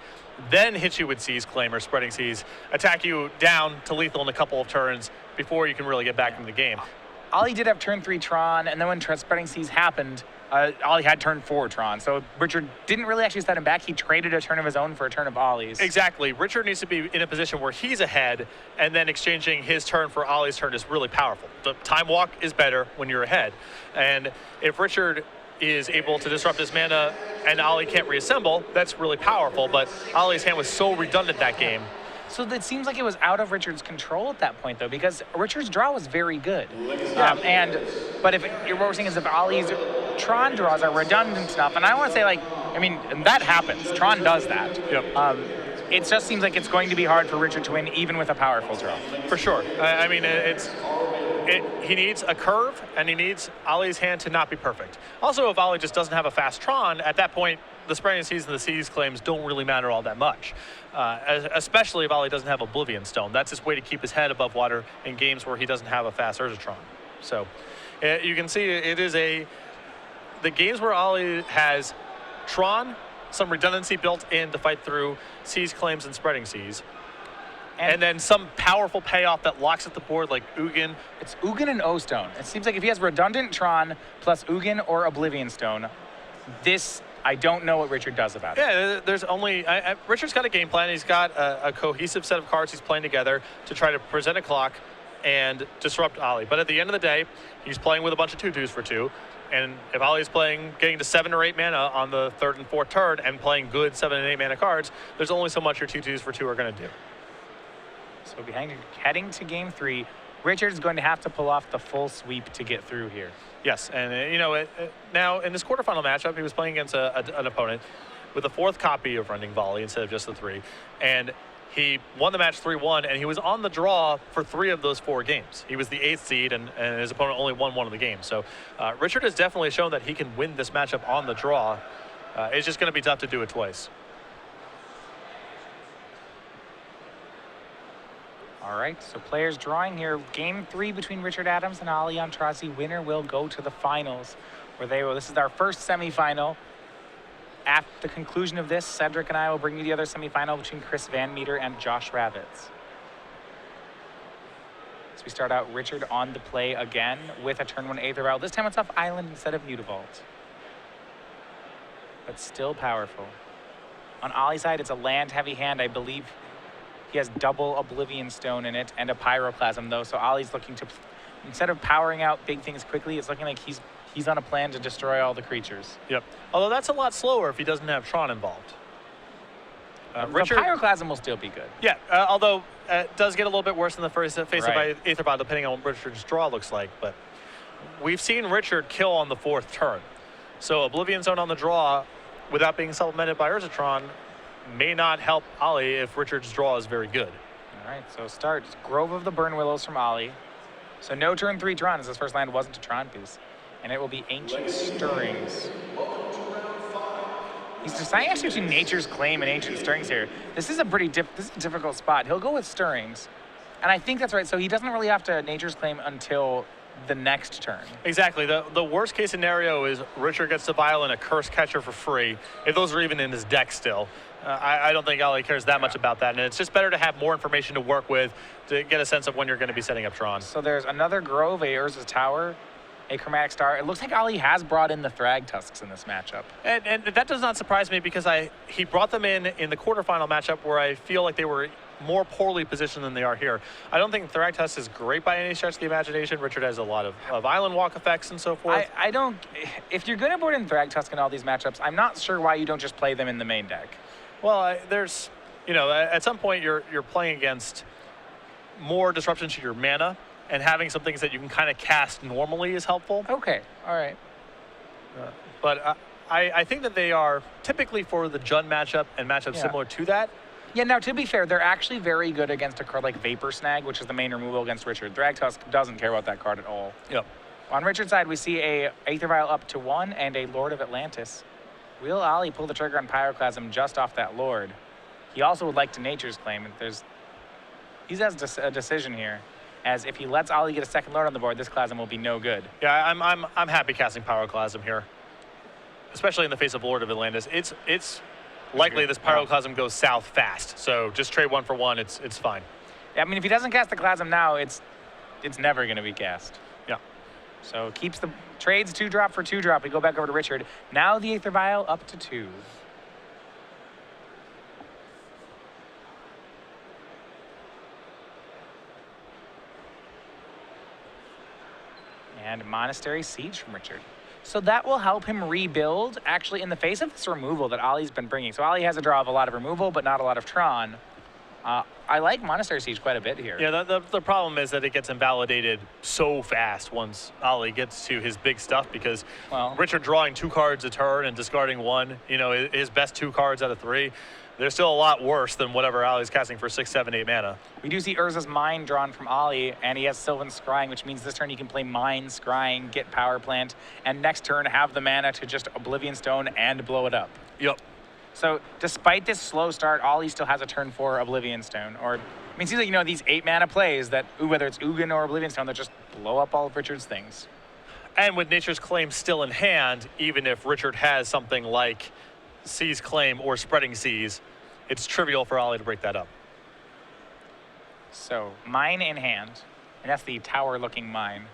then hit you with Seas Claim or Spreading Seas, attack you down to lethal in a couple of turns before you can really get back into the game. Ollie did have turn 3 Tron, and then when Spreading Seas happened, Ollie had turn 4 Tron. So Richard didn't really actually set him back. He traded a turn of his own for a turn of Ollie's. Exactly. Richard needs to be in a position where he's ahead, and then exchanging his turn for Ollie's turn is really powerful. The time walk is better when you're ahead. And if Richard is able to disrupt his mana and Ollie can't reassemble, that's really powerful. But Ollie's hand was so redundant that game. So it seems like it was out of Richard's control at that point, though, because Richard's draw was very good. But what we're saying is if Ollie's Tron draws are redundant enough, and I want to say, like, I mean, that happens. Tron does that. Yep. It just seems like it's going to be hard for Richard to win, even with a powerful draw. For sure. I mean, he needs a curve, and he needs Ollie's hand to not be perfect. Also, if Ollie just doesn't have a fast Tron, at that point, the Spreading Seas and the Seas claims don't really matter all that much, especially if Ollie doesn't have Oblivion Stone. That's his way to keep his head above water in games where he doesn't have a fast Urzatron. So you can see it is the games where Ollie has Tron, some redundancy built in to fight through Seas claims and Spreading Seas. And then some powerful payoff that locks at the board like Ugin. It's Ugin and O-Stone. It seems like if he has redundant Tron plus Ugin or Oblivion Stone, I don't know what Richard does about it. Yeah, there's only... Richard's got a game plan. He's got a cohesive set of cards he's playing together to try to present a clock and disrupt Ollie. But at the end of the day, he's playing with a bunch of 2/2s for 2. And if Ollie's getting to 7 or 8 mana on the 3rd and 4th turn and playing good 7 and 8 mana cards, there's only so much your 2/2s for 2 are going to do. So heading to game 3, Richard's going to have to pull off the full sweep to get through here. Yes, and now in this quarterfinal matchup, he was playing against an opponent with a 4th copy of Rending Volley instead of just the 3, and he won the match 3-1, and he was on the draw for 3 of those 4 games. He was the 8th seed, and his opponent only won 1 of the games. So Richard has definitely shown that he can win this matchup on the draw. It's just going to be tough to do it twice. All right, so players drawing here. Game 3 between Richard Adams and Ollie Antrazi. Winner will go to the finals, where this is our first semifinal. At the conclusion of this, Cedric and I will bring you the other semifinal between Chris Van Meter and Josh Ravitz. So we start out Richard on the play again with a turn 1 Aether Vial. This time it's off Island instead of Mutavault. But still powerful. On Ollie's side, it's a land-heavy hand, I believe. He has double Oblivion Stone in it and a Pyroclasm, though, so Ollie's looking to, instead of powering out big things quickly, it's looking like he's on a plan to destroy all the creatures. Yep. Although that's a lot slower if he doesn't have Tron involved. Richard, the Pyroclasm will still be good. Yeah, although it does get a little bit worse in the face of Aether Vial, depending on what Richard's draw looks like. But we've seen Richard kill on the 4th turn. So Oblivion Zone on the draw, without being supplemented by Urzatron, may not help Ollie if Richard's draw is very good. All right, so start Grove of the Burn Willows from Ollie. So no turn 3 Tron, as his first land wasn't a Tron piece. And it will be Ancient Stirrings. He's deciding actually between Nature's Claim and Ancient Stirrings here. This is a pretty difficult spot. He'll go with Stirrings. And I think that's right. So he doesn't really have to Nature's Claim until the next turn. Exactly. The worst case scenario is Richard gets to Vial and a Curse Catcher for free, if those are even in his deck still. I don't think Ollie cares that much about that, and it's just better to have more information to work with to get a sense of when you're going to be setting up Tron. So there's another Grove, a Urza's Tower, a Chromatic Star. It looks like Ollie has brought in the Thrag Tusks in this matchup. And that does not surprise me because he brought them in the quarterfinal matchup where I feel like they were more poorly positioned than they are here. I don't think Thrag Tusk is great by any stretch of the imagination. Richard has a lot of Island Walk effects and so forth. I don't... If you're going to board in Thrag Tusk in all these matchups, I'm not sure why you don't just play them in the main deck. Well, there's, at some point you're playing against more disruption to your mana, and having some things that you can kind of cast normally is helpful. Okay, all right. But I think that they are typically for the Jund matchup and matchups similar to that. Yeah, now to be fair, they're actually very good against a card like Vapor Snag, which is the main removal against Richard. Thrag Tusk doesn't care about that card at all. Yep. On Richard's side, we see a Aether Vial up to 1 and a Lord of Atlantis. Will Ollie pull the trigger on Pyroclasm just off that Lord? He also would like to Nature's Claim. He has a decision here, as if he lets Ollie get a second Lord on the board, this Clasm will be no good. Yeah, I'm happy casting Pyroclasm here, especially in the face of Lord of Atlantis. It's likely this Pyroclasm goes south fast, so just trade 1 for 1. It's fine. Yeah, I mean, if he doesn't cast the Clasm now, it's never going to be cast. Yeah. So keeps the trades 2-drop for 2-drop. We go back over to Richard. Now the Aether Vial up to 2. And Monastery Siege from Richard. So that will help him rebuild, actually, in the face of this removal that Ollie's been bringing. So Ollie has a draw of a lot of removal, but not a lot of Tron. I like Monastery Siege quite a bit here. Yeah, the problem is that it gets invalidated so fast once Ollie gets to his big stuff because Richard drawing 2 cards a turn and discarding 1, you know, his best 2 cards out of 3. They're still a lot worse than whatever Ollie's casting for 6, 7, 8 mana. We do see Urza's Mine drawn from Ollie, and he has Sylvan Scrying, which means this turn he can play Mine, Scrying, get Power Plant, and next turn have the mana to just Oblivion Stone and blow it up. Yep. So despite this slow start, Ollie still has a turn 4 Oblivion Stone. Or, I mean, it seems like, you know, these 8 mana plays that, whether it's Ugin or Oblivion Stone, that just blow up all of Richard's things. And with Nature's Claim still in hand, even if Richard has something like Sea's Claim or Spreading Seas, it's trivial for Ollie to break that up. So, Mine in hand, and that's the tower-looking Mine.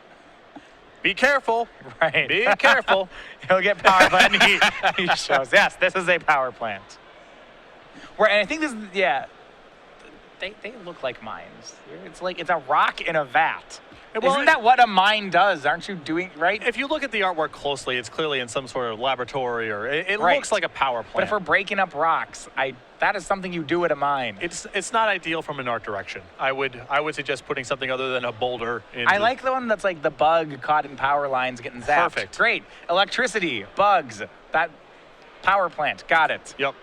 Be careful. Right. Be careful. He'll get Power Plant, and he shows, yes, this is a Power Plant. Where, and I think this is, yeah, they look like mines. It's like, it's a rock in a vat. Well, isn't that what a mine does? Aren't you doing, right? If you look at the artwork closely, it's clearly in some sort of laboratory, or it looks like a power plant. But if we're breaking up rocks, that is something you do at a mine. It's not ideal from an art direction. I would suggest putting something other than a boulder in. I like the one that's like the bug caught in power lines getting zapped. Perfect. Great. Electricity, bugs, that power plant. Got it. Yep.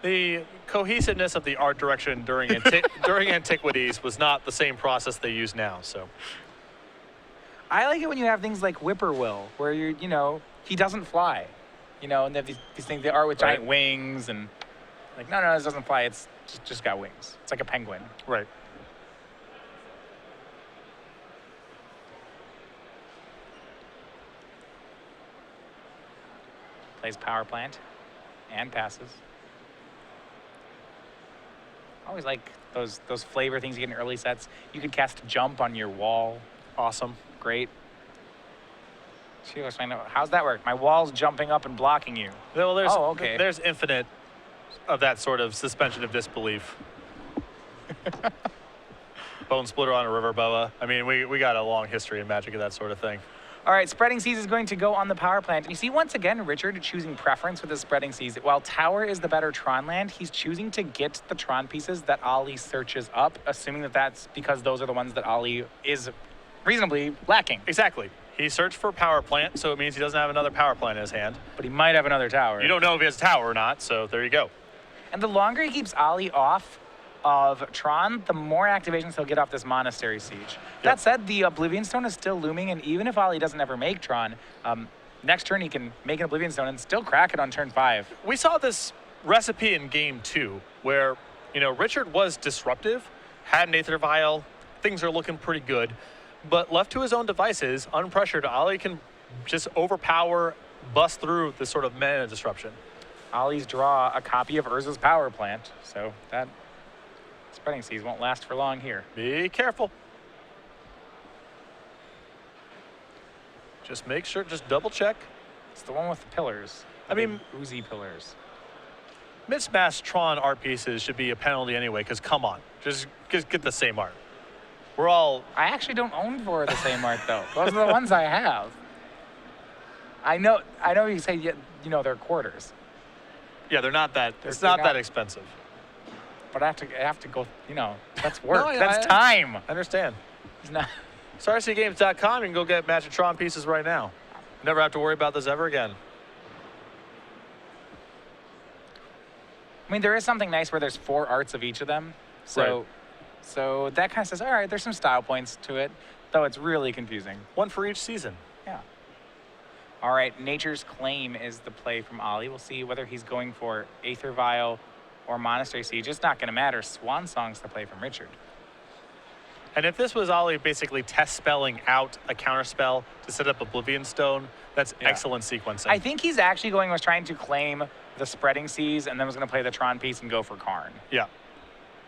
The cohesiveness of the art direction during antiquities was not the same process they use now. So I like it when you have things like Whippoorwill, where he doesn't fly, and they have these things they are with giant wings, and like no, this doesn't fly. It's just got wings. It's like a penguin. Right. Plays power plant, and passes. I always like those flavor things you get in early sets. You could cast Jump on your wall. Awesome. Great. How's that work? My wall's jumping up and blocking you. Well, okay. There's infinite of that sort of suspension of disbelief. Bone Splitter on a River Boa. I mean, we got a long history in Magic of that sort of thing. All right, Spreading Seas is going to go on the power plant. And you see, once again, Richard choosing preference with his Spreading Seas. While Tower is the better Tron land, he's choosing to get the Tron pieces that Ollie searches up, assuming that that's because those are the ones that Ollie is reasonably lacking. Exactly. He searched for power plant, so it means he doesn't have another power plant in his hand. But he might have another tower. You don't know if he has a tower or not, so there you go. And the longer he keeps Ollie off of Tron, the more activations he'll get off this Monastery Siege. Yep. That said, the Oblivion Stone is still looming, and even if Ollie doesn't ever make Tron, next turn he can make an Oblivion Stone and still crack it on turn 5. We saw this recipe in game 2 where, Richard was disruptive, had an Aether Vial, things are looking pretty good, but left to his own devices, unpressured, Ollie can just overpower, bust through this sort of mana disruption. Ollie's draw a copy of Urza's Power Plant, so that Spreading Seas won't last for long here. Be careful. Just make sure, just double check. It's the one with the pillars. I mean, oozy pillars. Mismatched Tron art pieces should be a penalty anyway, because come on, just get the same art. I actually don't own 4 of the same art, though. Those are the ones I have. I know you say, they're quarters. Yeah, they're not that, it's not that expensive. But I have to go, that's work. No, that's time. I understand. It's not. SCGINVI.com, you can go get Magic Tron pieces right now. Never have to worry about this ever again. I mean, there is something nice where there's 4 arts of each of them. So that kind of says, all right, there's some style points to it, though it's really confusing. 1 for each season. Yeah. All right, Nature's Claim is the play from Ollie. We'll see whether he's going for Aether Vial or Monastery Siege. It's not going to matter. Swan Song's the play from Richard. And if this was Ollie basically test spelling out a counterspell to set up Oblivion Stone, that's excellent sequencing. I think he's actually was trying to claim the Spreading Seas and then was going to play the Tron piece and go for Karn. Yeah.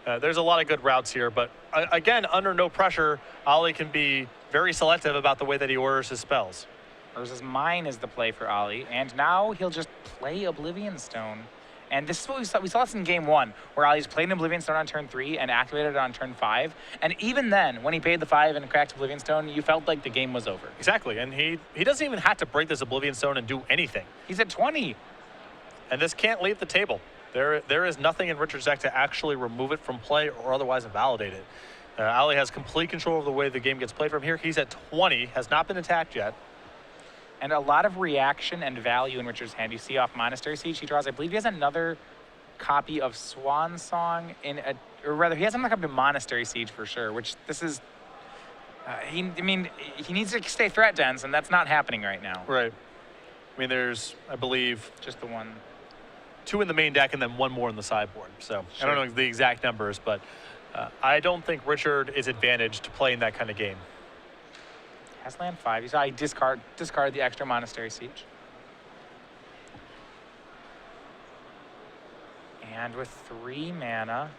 There's a lot of good routes here, but again, under no pressure, Ollie can be very selective about the way that he orders his spells. Urza's Mine is the play for Ali, and now he'll just play Oblivion Stone. And this is what we saw. We saw this in game 1, where Ali's played an Oblivion Stone on turn 3 and activated it on turn 5. And even then, when he paid the 5 and cracked Oblivion Stone, you felt like the game was over. Exactly, and he doesn't even have to break this Oblivion Stone and do anything. He's at 20. And this can't leave the table. There is nothing in Richard's deck to actually remove it from play or otherwise invalidate it. Ali has complete control of the way the game gets played from here. He's at 20, has not been attacked yet. And a lot of reaction and value in Richard's hand. You see off Monastery Siege, he draws, I believe he has another copy of Swan Song or rather, he has another copy of Monastery Siege for sure, which this is, he needs to stay threat dense, and that's not happening right now. Right. I mean, there's, I believe, just the one. 2 in the main deck and then 1 more in the sideboard. So sure. I don't know the exact numbers, but I don't think Richard is advantaged playing that kind of game. Has land 5. You saw I discard the extra Monastery Siege. And with 3 mana,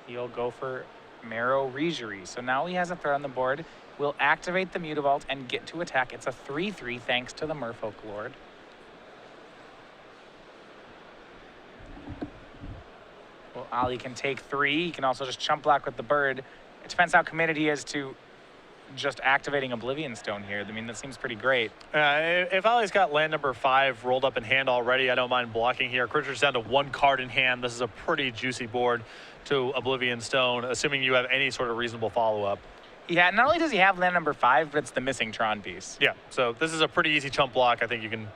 he'll go for Marrow Regery. So now he has a threat on the board. We'll activate the Mutavault and get to attack. It's a 3/3 thanks to the Merfolk Lord. Well, Ali can take 3. He can also just chump block with the bird. It depends how committed he is to just activating Oblivion Stone here. I mean, that seems pretty great. If Ali's got land number 5 rolled up in hand already, I don't mind blocking here. Richard's down to 1 card in hand. This is a pretty juicy board to Oblivion Stone, assuming you have any sort of reasonable follow-up. Yeah, not only does he have land number 5, but it's the missing Tron piece. Yeah, so this is a pretty easy chump block. I think you can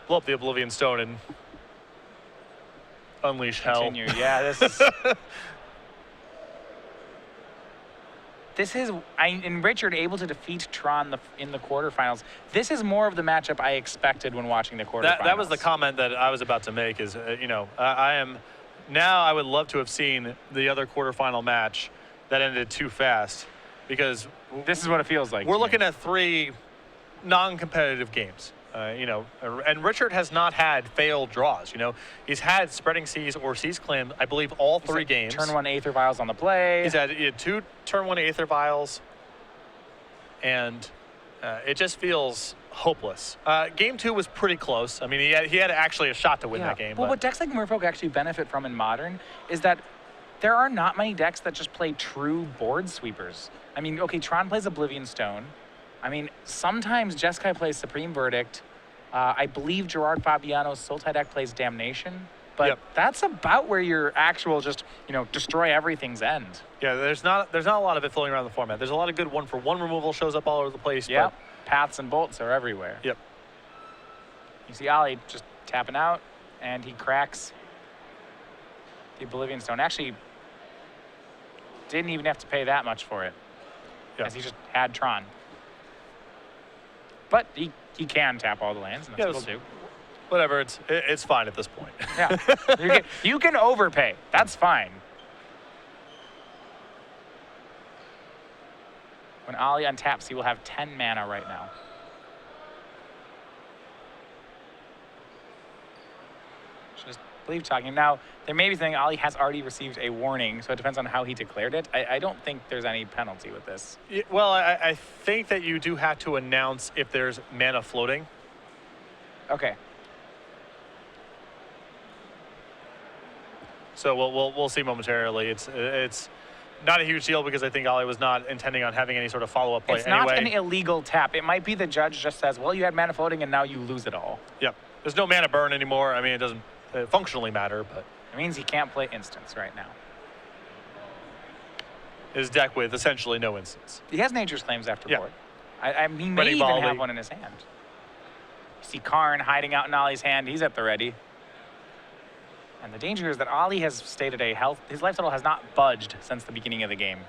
blow up the Oblivion Stone and unleash Continue. hell. Yeah, this is... and Richard able to defeat Tron in the quarterfinals. This is more of the matchup I expected when watching the quarterfinals. That was the comment that I was about to make is, I would love to have seen the other quarterfinal match that ended too fast, because this is what it feels like. We're looking at 3 non-competitive games. And Richard has not had failed draws. He's had Spreading Seas or Seas Claim, I believe, all 3 games. Turn 1 Aether Vials on the play. He's had 2 turn 1 Aether Vials, and it just feels hopeless. Game 2 was pretty close. I mean, he had actually a shot to win that game. Well, what decks like Merfolk actually benefit from in Modern is that there are not many decks that just play true board sweepers. I mean, okay, Tron plays Oblivion Stone. I mean, sometimes Jeskai plays Supreme Verdict. I believe Gerard Fabiano's Sultai deck plays Damnation. But that's about where your actual just, destroy everything's end. Yeah, there's not a lot of it floating around the format. There's a lot of good 1-for-1 removal shows up all over the place. Yep, Paths and Bolts are everywhere. Yep. You see Ali just tapping out, and he cracks the Oblivion Stone. Actually, didn't even have to pay that much for it, as he just had Tron. But he can tap all the lands, and that's what he'll do. Whatever, it's fine at this point. Yeah, you can overpay. That's fine. When Ali untaps, he will have 10 mana right now. Just believe talking. Now, there may be something. Ali has already received a warning, so it depends on how he declared it. I don't think there's any penalty with this. Yeah, well, I think that you do have to announce if there's mana floating. Okay. So we'll see momentarily. It's not a huge deal because I think Ali was not intending on having any sort of follow-up play anyway. It's not an illegal tap. It might be the judge just says, well, you had mana floating and now you lose it all. Yep. There's no mana burn anymore. I mean, it doesn't functionally matter, but... It means he can't play instants right now. His deck with essentially no instants. He has Nature's Claims after board. He may even have one in his hand. You see Karn hiding out in Ali's hand. He's at the ready. And the danger is that Ali has stated his life total has not budged since the beginning of the game.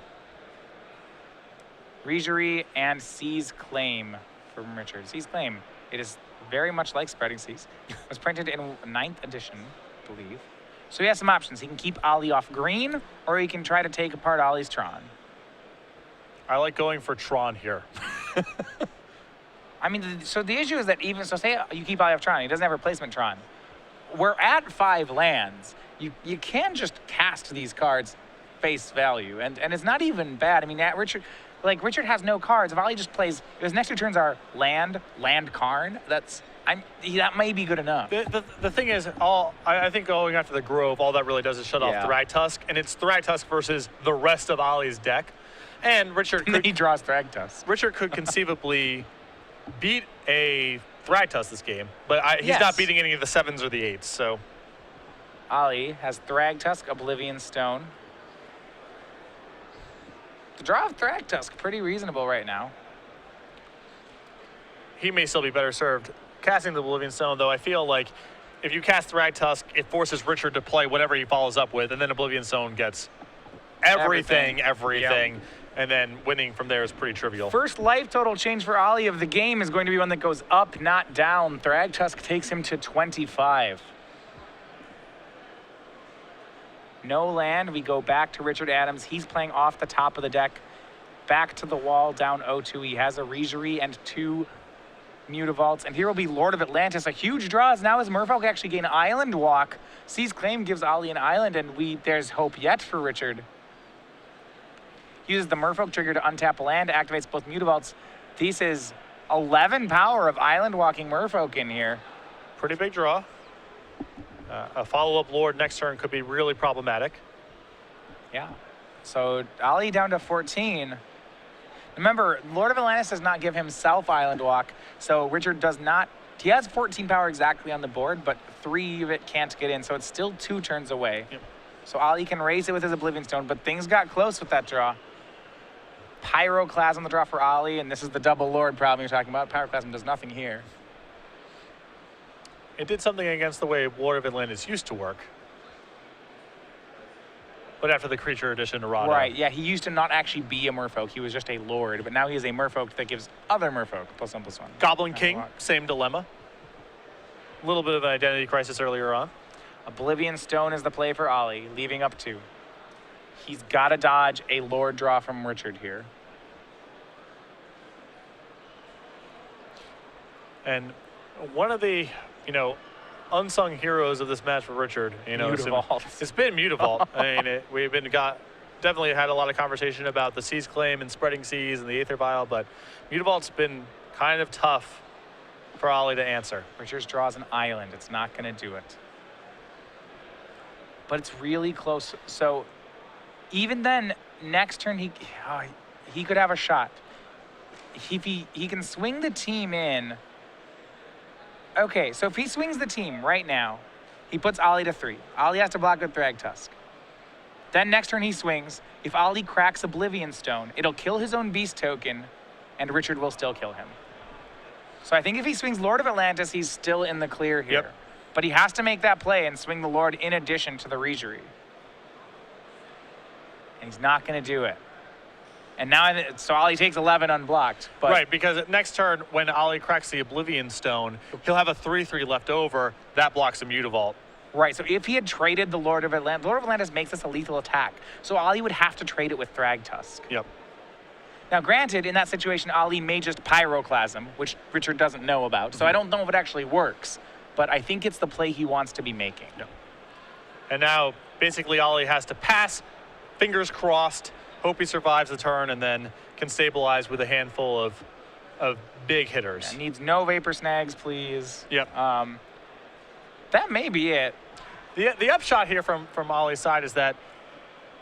Regery and Seas Claim from Richard. Seas Claim, it is very much like Spreading Seas. It was printed in 9th edition, I believe. So he has some options. He can keep Ali off green, or he can try to take apart Ali's Tron. I like going for Tron here. I mean, so the issue is that say you keep Ali off Tron, he doesn't have replacement Tron. We're at 5 lands. You can just cast these cards face value, and it's not even bad. I mean, Richard, Like, Richard has no cards. If Ollie just plays, if his next 2 turns are land, Karn, that may be good enough. The thing is, I think going after the Grove, all that really does is shut off Thragtusk, and it's Thragtusk versus the rest of Ollie's deck. And Richard could, he draws Thragtusk. Richard could conceivably beat a Thragtusk this game, but he's not beating any of the 7s or the 8s, so. Ollie has Thragtusk, Oblivion Stone. The draw of Thragtusk, pretty reasonable right now. He may still be better served casting the Oblivion Stone, though I feel like if you cast Thragtusk, it forces Richard to play whatever he follows up with, and then Oblivion Stone gets everything. Yep. And then winning from there is pretty trivial. First life total change for Ollie of the game is going to be one that goes up, not down. Thragtusk takes him to 25. No land. We go back to Richard Adams. He's playing off the top of the deck. Back to the wall, down 0-2. He has a Regerie and 2 Mutavaults. And here will be Lord of Atlantis. A huge draw as now his Merfolk actually gain Island Walk. Seize Claim gives Ollie an island, and there's hope yet for Richard. He uses the Merfolk trigger to untap land, activates both Mutavaults. This is 11 power of Island Walking Merfolk in here. Pretty big draw. A follow-up Lord next turn could be really problematic. Yeah. So Ollie down to 14. Remember, Lord of Atlantis does not give himself Island Walk, so Richard does not. He has 14 power exactly on the board, but 3 of it can't get in, so it's still 2 turns away. Yep. So Ollie can raise it with his Oblivion Stone, but things got close with that draw. Pyroclasm on the draw for Ollie, and this is the double Lord problem you're talking about. Pyroclasm does nothing here. It did something against the way Lord of Atlantis used to work. But after the creature addition errata. Right, yeah, he used to not actually be a Merfolk. He was just a Lord, but now he is a Merfolk that gives other Merfolk +1/+1. Goblin King, same dilemma. A little bit of an identity crisis earlier on. Oblivion Stone is the play for Ollie, leaving up 2. He's got to dodge a Lord draw from Richard here. And one of the, unsung heroes of this match for Richard, it's been Mutavault. I mean, definitely had a lot of conversation about the Seize Claim and Spreading Seas and the Aether Vial, but Mutavault's been kind of tough for Ollie to answer. Richard draws an island. It's not going to do it. But it's really close. So even then, next turn, he could have a shot. If he can swing the team in. Okay, so if he swings the team right now, he puts Ollie to 3. Ollie has to block with Thragtusk. Then next turn he swings. If Ollie cracks Oblivion Stone, it'll kill his own beast token, and Richard will still kill him. So I think if he swings Lord of Atlantis, he's still in the clear here. Yep. But he has to make that play and swing the Lord in addition to the Regerie. And he's not going to do it. And now, so Ollie takes 11 unblocked. But right, because next turn, when Ollie cracks the Oblivion Stone, he'll have a 3/3 left over. That blocks a Mutavault. Right, so if he had traded the Lord of Atlantis makes this a lethal attack. So Ollie would have to trade it with Thragtusk. Yep. Now, granted, in that situation, Ollie may just Pyroclasm, which Richard doesn't know about. So I don't know if it actually works. But I think it's the play he wants to be making. Yep. And now, basically, Ollie has to pass, fingers crossed, hope he survives the turn, and then can stabilize with a handful of big hitters. Yeah, needs no Vapor Snags, please. Yep. That may be it. The upshot here from Ollie's side is that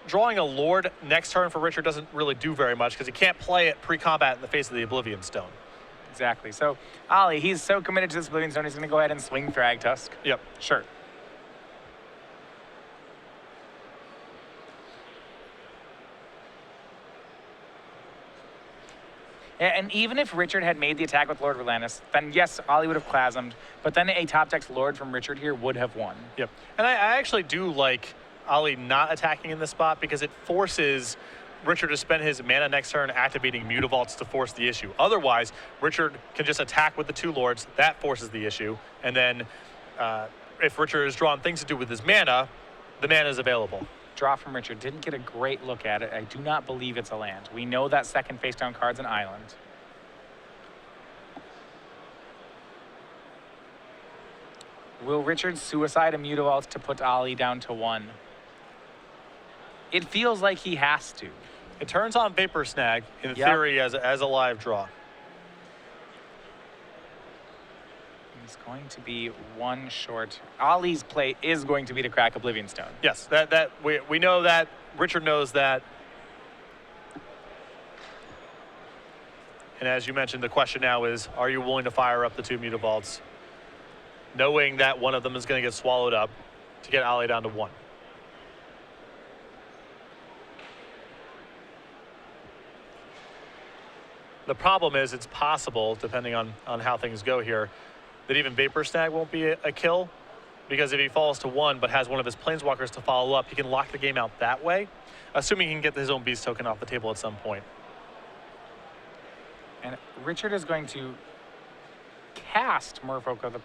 drawing a Lord next turn for Richard doesn't really do very much because he can't play it pre-combat in the face of the Oblivion Stone. Exactly. So Ollie, he's so committed to this Oblivion Stone, he's going to go ahead and swing Thragtusk. Yep. Sure. And even if Richard had made the attack with Lord of Atlantis, then yes, Ollie would have Clasmed, but then a top deck's Lord from Richard here would have won. Yep. And I actually do like Ollie not attacking in this spot because it forces Richard to spend his mana next turn activating Mutavaults to force the issue. Otherwise, Richard can just attack with the 2 Lords. That forces the issue. And then if Richard has drawn things to do with his mana, the mana is available. Draw from Richard. Didn't get a great look at it. I do not believe it's a land. We know that second face down card's an island. Will Richard suicide a Mutavault to put Ollie down to 1? It feels like he has to. It turns on Vapor Snag, in theory, as a live draw. He's going to be one short. Ali's play is going to be to crack Oblivion Stone. Yes, that we know that. Richard knows that. And as you mentioned, the question now is, are you willing to fire up the 2 Mutavaults, knowing that one of them is going to get swallowed up to get Ali down to 1? The problem is it's possible, depending on how things go here, that even Vapor Snag won't be a kill, because if he falls to 1 but has one of his Planeswalkers to follow up, he can lock the game out that way, assuming he can get his own Beast token off the table at some point. And Richard is going to cast Merfolk.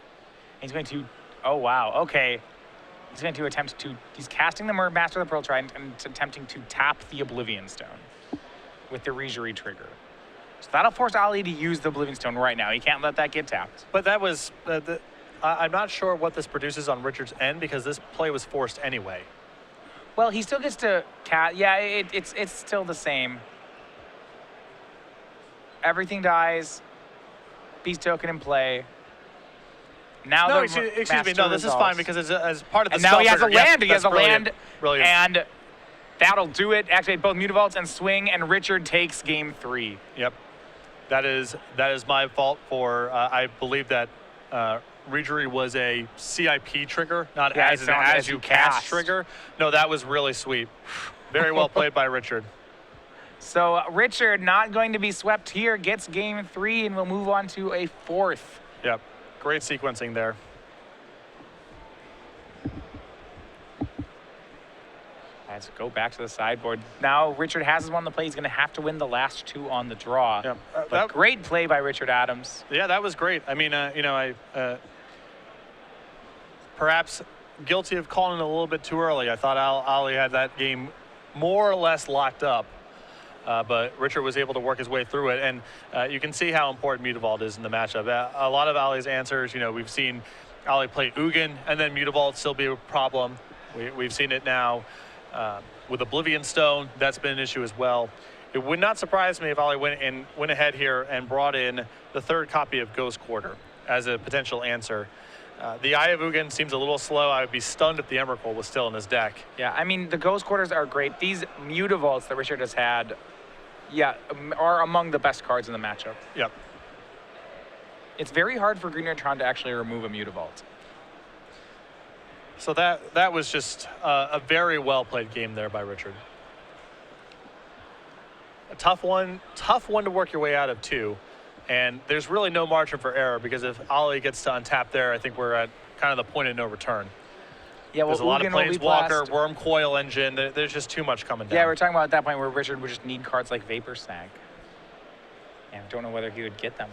He's going to, oh wow, okay. He's going to attempt to, he's casting the Master of the Pearl Trident and attempting to tap the Oblivion Stone with the Regerie trigger. So that'll force Ali to use the Oblivion Stone right now. He can't let that get tapped. But that was, I'm not sure what this produces on Richard's end, because this play was forced anyway. Well, he still gets to cast, yeah, it's still the same. Everything dies. Beast token in play. Now no, excuse me. No, this is fine, because it's as part of the. And now he has a trigger. land. Yep, he has a brilliant. land, Brilliant. and that'll do it. Activate both Mutavaults and swing, and Richard takes game 3. Yep, that is my fault for. I believe that Regerie was a CIP trigger, not as you cast trigger. No, that was really sweet. Very well played by Richard. So Richard, not going to be swept here, gets game 3, and we'll move on to a 4th. Yep, great sequencing there. Let's go back to the sideboard. Now Richard has his one on the play. He's going to have to win the last 2 on the draw. Yep. But great play by Richard Adams. Yeah, that was great. I mean, perhaps guilty of calling it a little bit too early. I thought Ali had that game more or less locked up. But Richard was able to work his way through it, and you can see how important Mutavault is in the matchup. A lot of Ali's answers, we've seen Ali play Ugin, and then Mutavault still be a problem. We've seen it now with Oblivion Stone. That's been an issue as well. It would not surprise me if Ali went ahead here and brought in the 3rd copy of Ghost Quarter as a potential answer. The Eye of Ugin seems a little slow. I would be stunned if the Emrakul was still in his deck. Yeah, I mean, the Ghost Quarters are great. These Mutavaults that Richard has had, yeah, are among the best cards in the matchup. Yep. It's very hard for Green Red Tron to actually remove a Mutavault. So that was just a very well played game there by Richard. A tough one to work your way out of too. And there's really no margin for error, because if Ali gets to untap there, I think we're at kind of the point of no return. Yeah, well, there's a lot of Planeswalker, Ugin Worm Coil Engine. There's just too much coming down. Yeah, we're talking about at that point where Richard would just need cards like Vapor Snag. And don't know whether he would get them.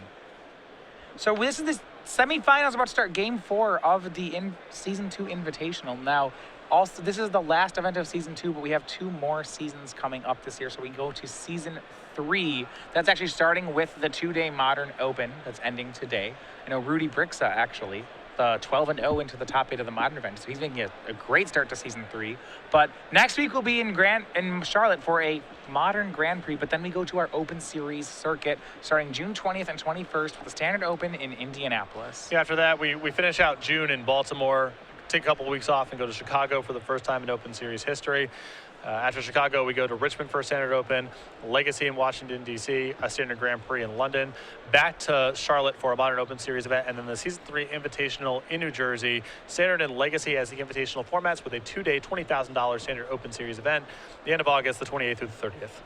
So this is the semifinals about to start. Game 4 of the Season 2 Invitational. Now, also, this is the last event of Season 2, but we have 2 more seasons coming up this year. So we go to Season 3. That's actually starting with the 2-day Modern Open that's ending today. I know Rudy Brixa, actually, the 12-0 into the top 8 of the Modern event. So he's making a great start to Season 3. But next week we'll be in Charlotte for a Modern Grand Prix. But then we go to our Open Series circuit starting June 20th and 21st with the Standard Open in Indianapolis. Yeah, after that, we finish out June in Baltimore, take a couple of weeks off and go to Chicago for the first time in Open Series history. After Chicago, we go to Richmond for a Standard Open, Legacy in Washington, D.C., a Standard Grand Prix in London, back to Charlotte for a Modern Open Series event, and then the Season 3 Invitational in New Jersey. Standard and Legacy as the Invitational formats with a 2-day, $20,000 Standard Open Series event, the end of August, the 28th through the 30th.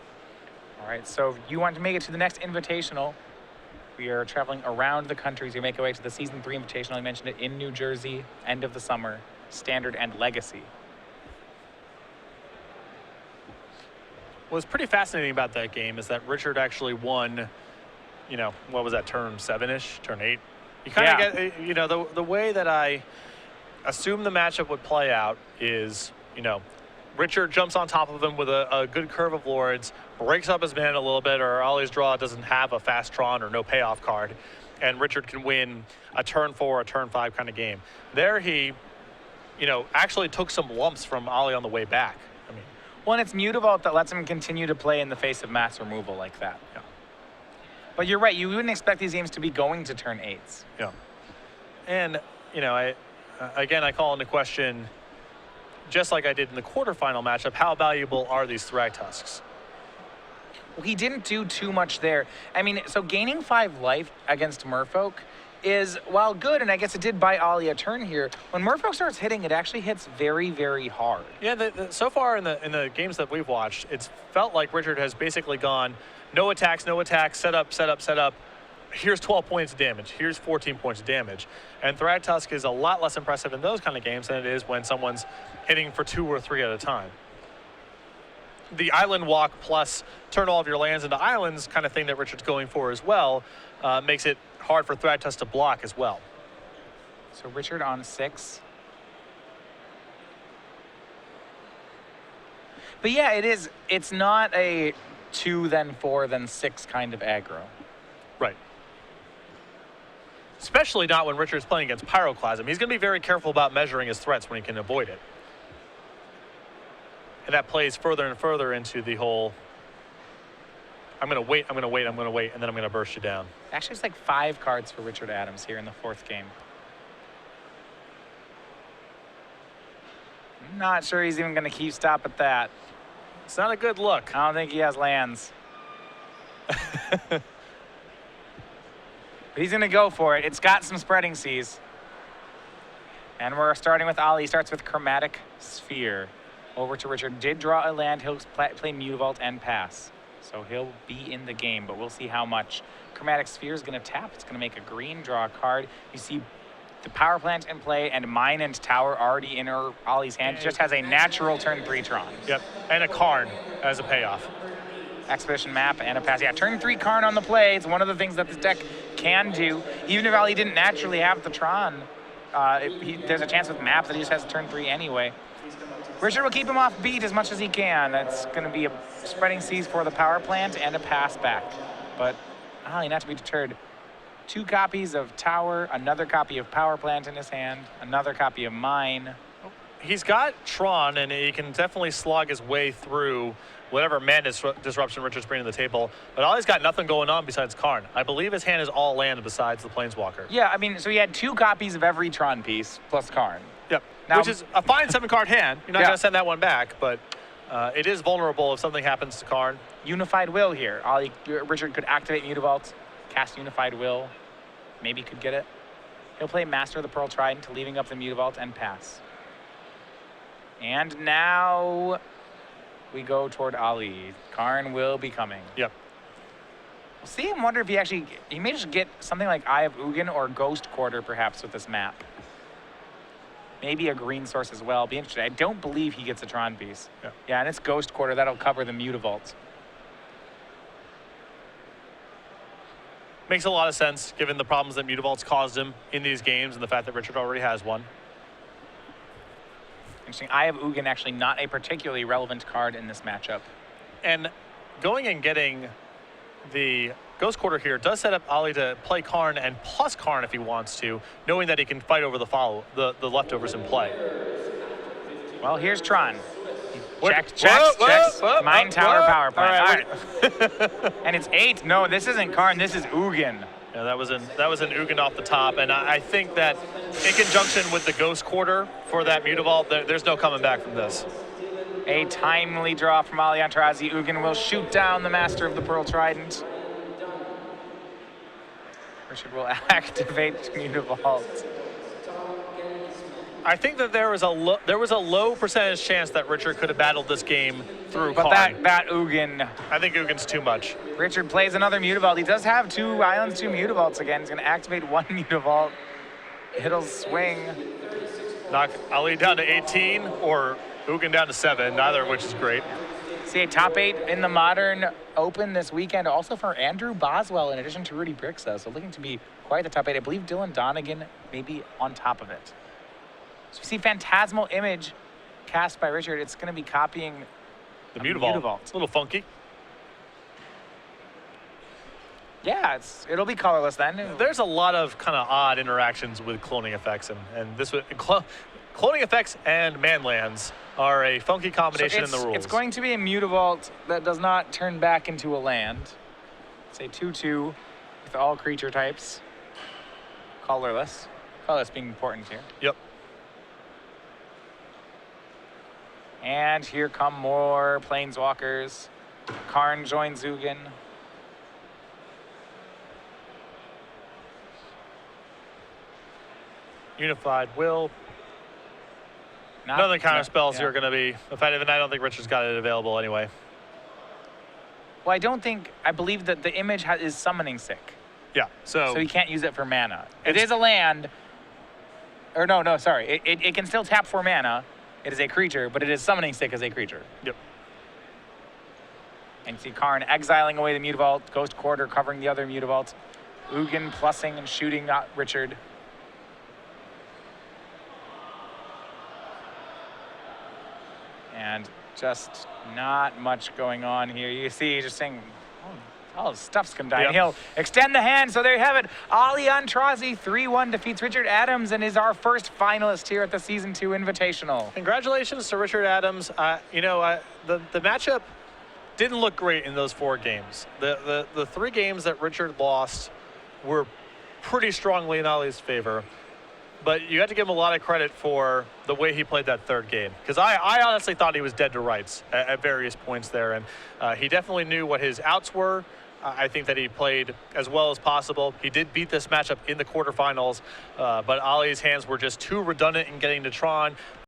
All right, so if you want to make it to the next Invitational, we are traveling around the country to make our way to the Season 3 Invitational. I mentioned it in New Jersey, end of the summer, Standard and Legacy. What's pretty fascinating about that game is that Richard actually won, what was that, turn 7-ish, turn 8? You kind of get, the way that I assume the matchup would play out is, Richard jumps on top of him with a good curve of Lords, breaks up his mana a little bit, or Ollie's draw doesn't have a fast Tron or no payoff card, and Richard can win a turn 4, a turn 5 kind of game. There he, actually took some lumps from Ollie on the way back. Well, and it's Mutavault that lets him continue to play in the face of mass removal like that. Yeah. But you're right. You wouldn't expect these games to be going to turn 8s. Yeah. And, again, I call into question, just like I did in the quarterfinal matchup, how valuable are these Thragtusks? Well, he didn't do too much there. I mean, so gaining 5 life against Merfolk is, while good, and I guess it did buy Ollie a turn here, when Merfolk starts hitting, it actually hits very, very hard. Yeah, so far in the games that we've watched, it's felt like Richard has basically gone, no attacks, set up, set up, set up. Here's 12 points of damage. Here's 14 points of damage. And Thragtusk is a lot less impressive in those kind of games than it is when someone's hitting for 2 or 3 at a time. The island walk plus turn all of your lands into islands kind of thing that Richard's going for as well makes it hard for Thragtusk to block as well. So Richard on 6. But yeah, it is. It's not a 2, then 4, then 6 kind of aggro. Right. Especially not when Richard's playing against Pyroclasm. He's going to be very careful about measuring his threats when he can avoid it. And that plays further and further into the whole, I'm going to wait, and then I'm going to burst you down. Actually, it's like 5 cards for Richard Adams here in the 4th game. I'm not sure he's even going to keep stop at that. It's not a good look. I don't think he has lands. But he's going to go for it. It's got some spreading seas. And we're starting with Ollie. He starts with Chromatic Sphere. Over to Richard. Did draw a land. He'll play Mutavault and pass. So he'll be in the game, but we'll see how much. Chromatic Sphere is going to tap. It's going to make a green, draw a card. You see the power plant in play and mine and tower already in Ollie's hand. He just has a natural turn 3 Tron. Yep, and a Karn as a payoff. Expedition map and a pass. Yeah, turn 3 Karn on the play. It's one of the things that this deck can do. Even if Ollie didn't naturally have the Tron, there's a chance with maps that he just has turn 3 anyway. Richard will keep him off beat as much as he can. That's going to be a spreading seas for the power plant and a pass back. But Ollie, not to be deterred. 2 copies of tower, another copy of power plant in his hand, another copy of mine. He's got Tron, and he can definitely slog his way through whatever mana disruption Richard's bringing to the table. But Ollie's got nothing going on besides Karn. I believe his hand is all land besides the Planeswalker. Yeah, I mean, so he had 2 copies of every Tron piece plus Karn. Yep, now, which is a fine 7-card hand. You're not going to send that one back, but it is vulnerable if something happens to Karn. Unified Will here. Richard could activate Mutavault, cast Unified Will. Maybe could get it. He'll play Master of the Pearl Trident, leaving up the Mutavault and pass. And now we go toward Ollie. Karn will be coming. Yep. We'll see him wonder if he may just get something like Eye of Ugin or Ghost Quarter perhaps with this map. Maybe a green source as well. Be interesting. I don't believe he gets a Tron piece. Yeah, and it's Ghost Quarter. That'll cover the Mutavault. Makes a lot of sense given the problems that Mutavault's caused him in these games and the fact that Richard already has one. Interesting. Eye of Ugin actually not a particularly relevant card in this matchup. And going and getting the Ghost Quarter here does set up Ollie to play Karn and plus Karn if he wants to, knowing that he can fight over the leftovers in play. Well, here's Tron. Checks. Mine Tower Power Plant. All right. And it's 8. No, this isn't Karn. This is Ugin. Yeah, that was an Ugin off the top, and I think that in conjunction with the Ghost Quarter for that Mutavault, there's no coming back from this. A timely draw from Ali Antrazi. Ugin will shoot down the Master of the Pearl Trident. Richard will activate Mutavault. I think that there was a low percentage chance that Richard could have battled this game through Karn. But that Ugin. I think Ugin's too much. Richard plays another Mutavault. He does have 2 islands, 2 Mutavaults again. He's going to activate 1 Mutavault. It'll swing. Knock Ali down to 18 or Ugin down to 7, neither of which is great. See a top 8 in the Modern Open this weekend, also for Andrew Boswell in addition to Rudy Brixa. So looking to be quite the top 8. I believe Dylan Donegan may be on top of it. So we see Phantasmal Image cast by Richard. It's going to be copying the Mutavault. It's a little funky. Yeah, it'll be colorless then. There's a lot of kind of odd interactions with cloning effects, and this would cloning effects and man lands are a funky combination in the rules. It's going to be a Mutavault that does not turn back into a land. It's a 2/2 with all creature types. Colorless. Colorless being important here. Yep. And here come more Planeswalkers. Karn joins Ugin. Unified Will. None of the counter spells here are going to be effective, and I don't think Richard's got it available anyway. Well, I believe that the image is summoning sick. Yeah, so he can't use it for mana. It is a land. Or no, sorry. It can still tap for mana. It is a creature, but it is summoning sick as a creature. Yep. And you see Karn exiling away the Mutavault, Ghost Quarter covering the other Mutavault, Ugin plussing and shooting at Richard. And just not much going on here. You see, just saying, all the stuff's come down. Yep. He'll extend the hand, so there you have it. Ali Antrazi 3-1 defeats Richard Adams and is our first finalist here at the Season 2 Invitational. Congratulations to Richard Adams. The matchup didn't look great in those 4 games. The 3 games that Richard lost were pretty strongly in Ali's favor. But you had to give him a lot of credit for the way he played that 3rd game. Because I honestly thought he was dead to rights at various points there. And he definitely knew what his outs were. I think that he played as well as possible. He did beat this matchup in the quarterfinals. But Ali's hands were just too redundant in getting to Tron.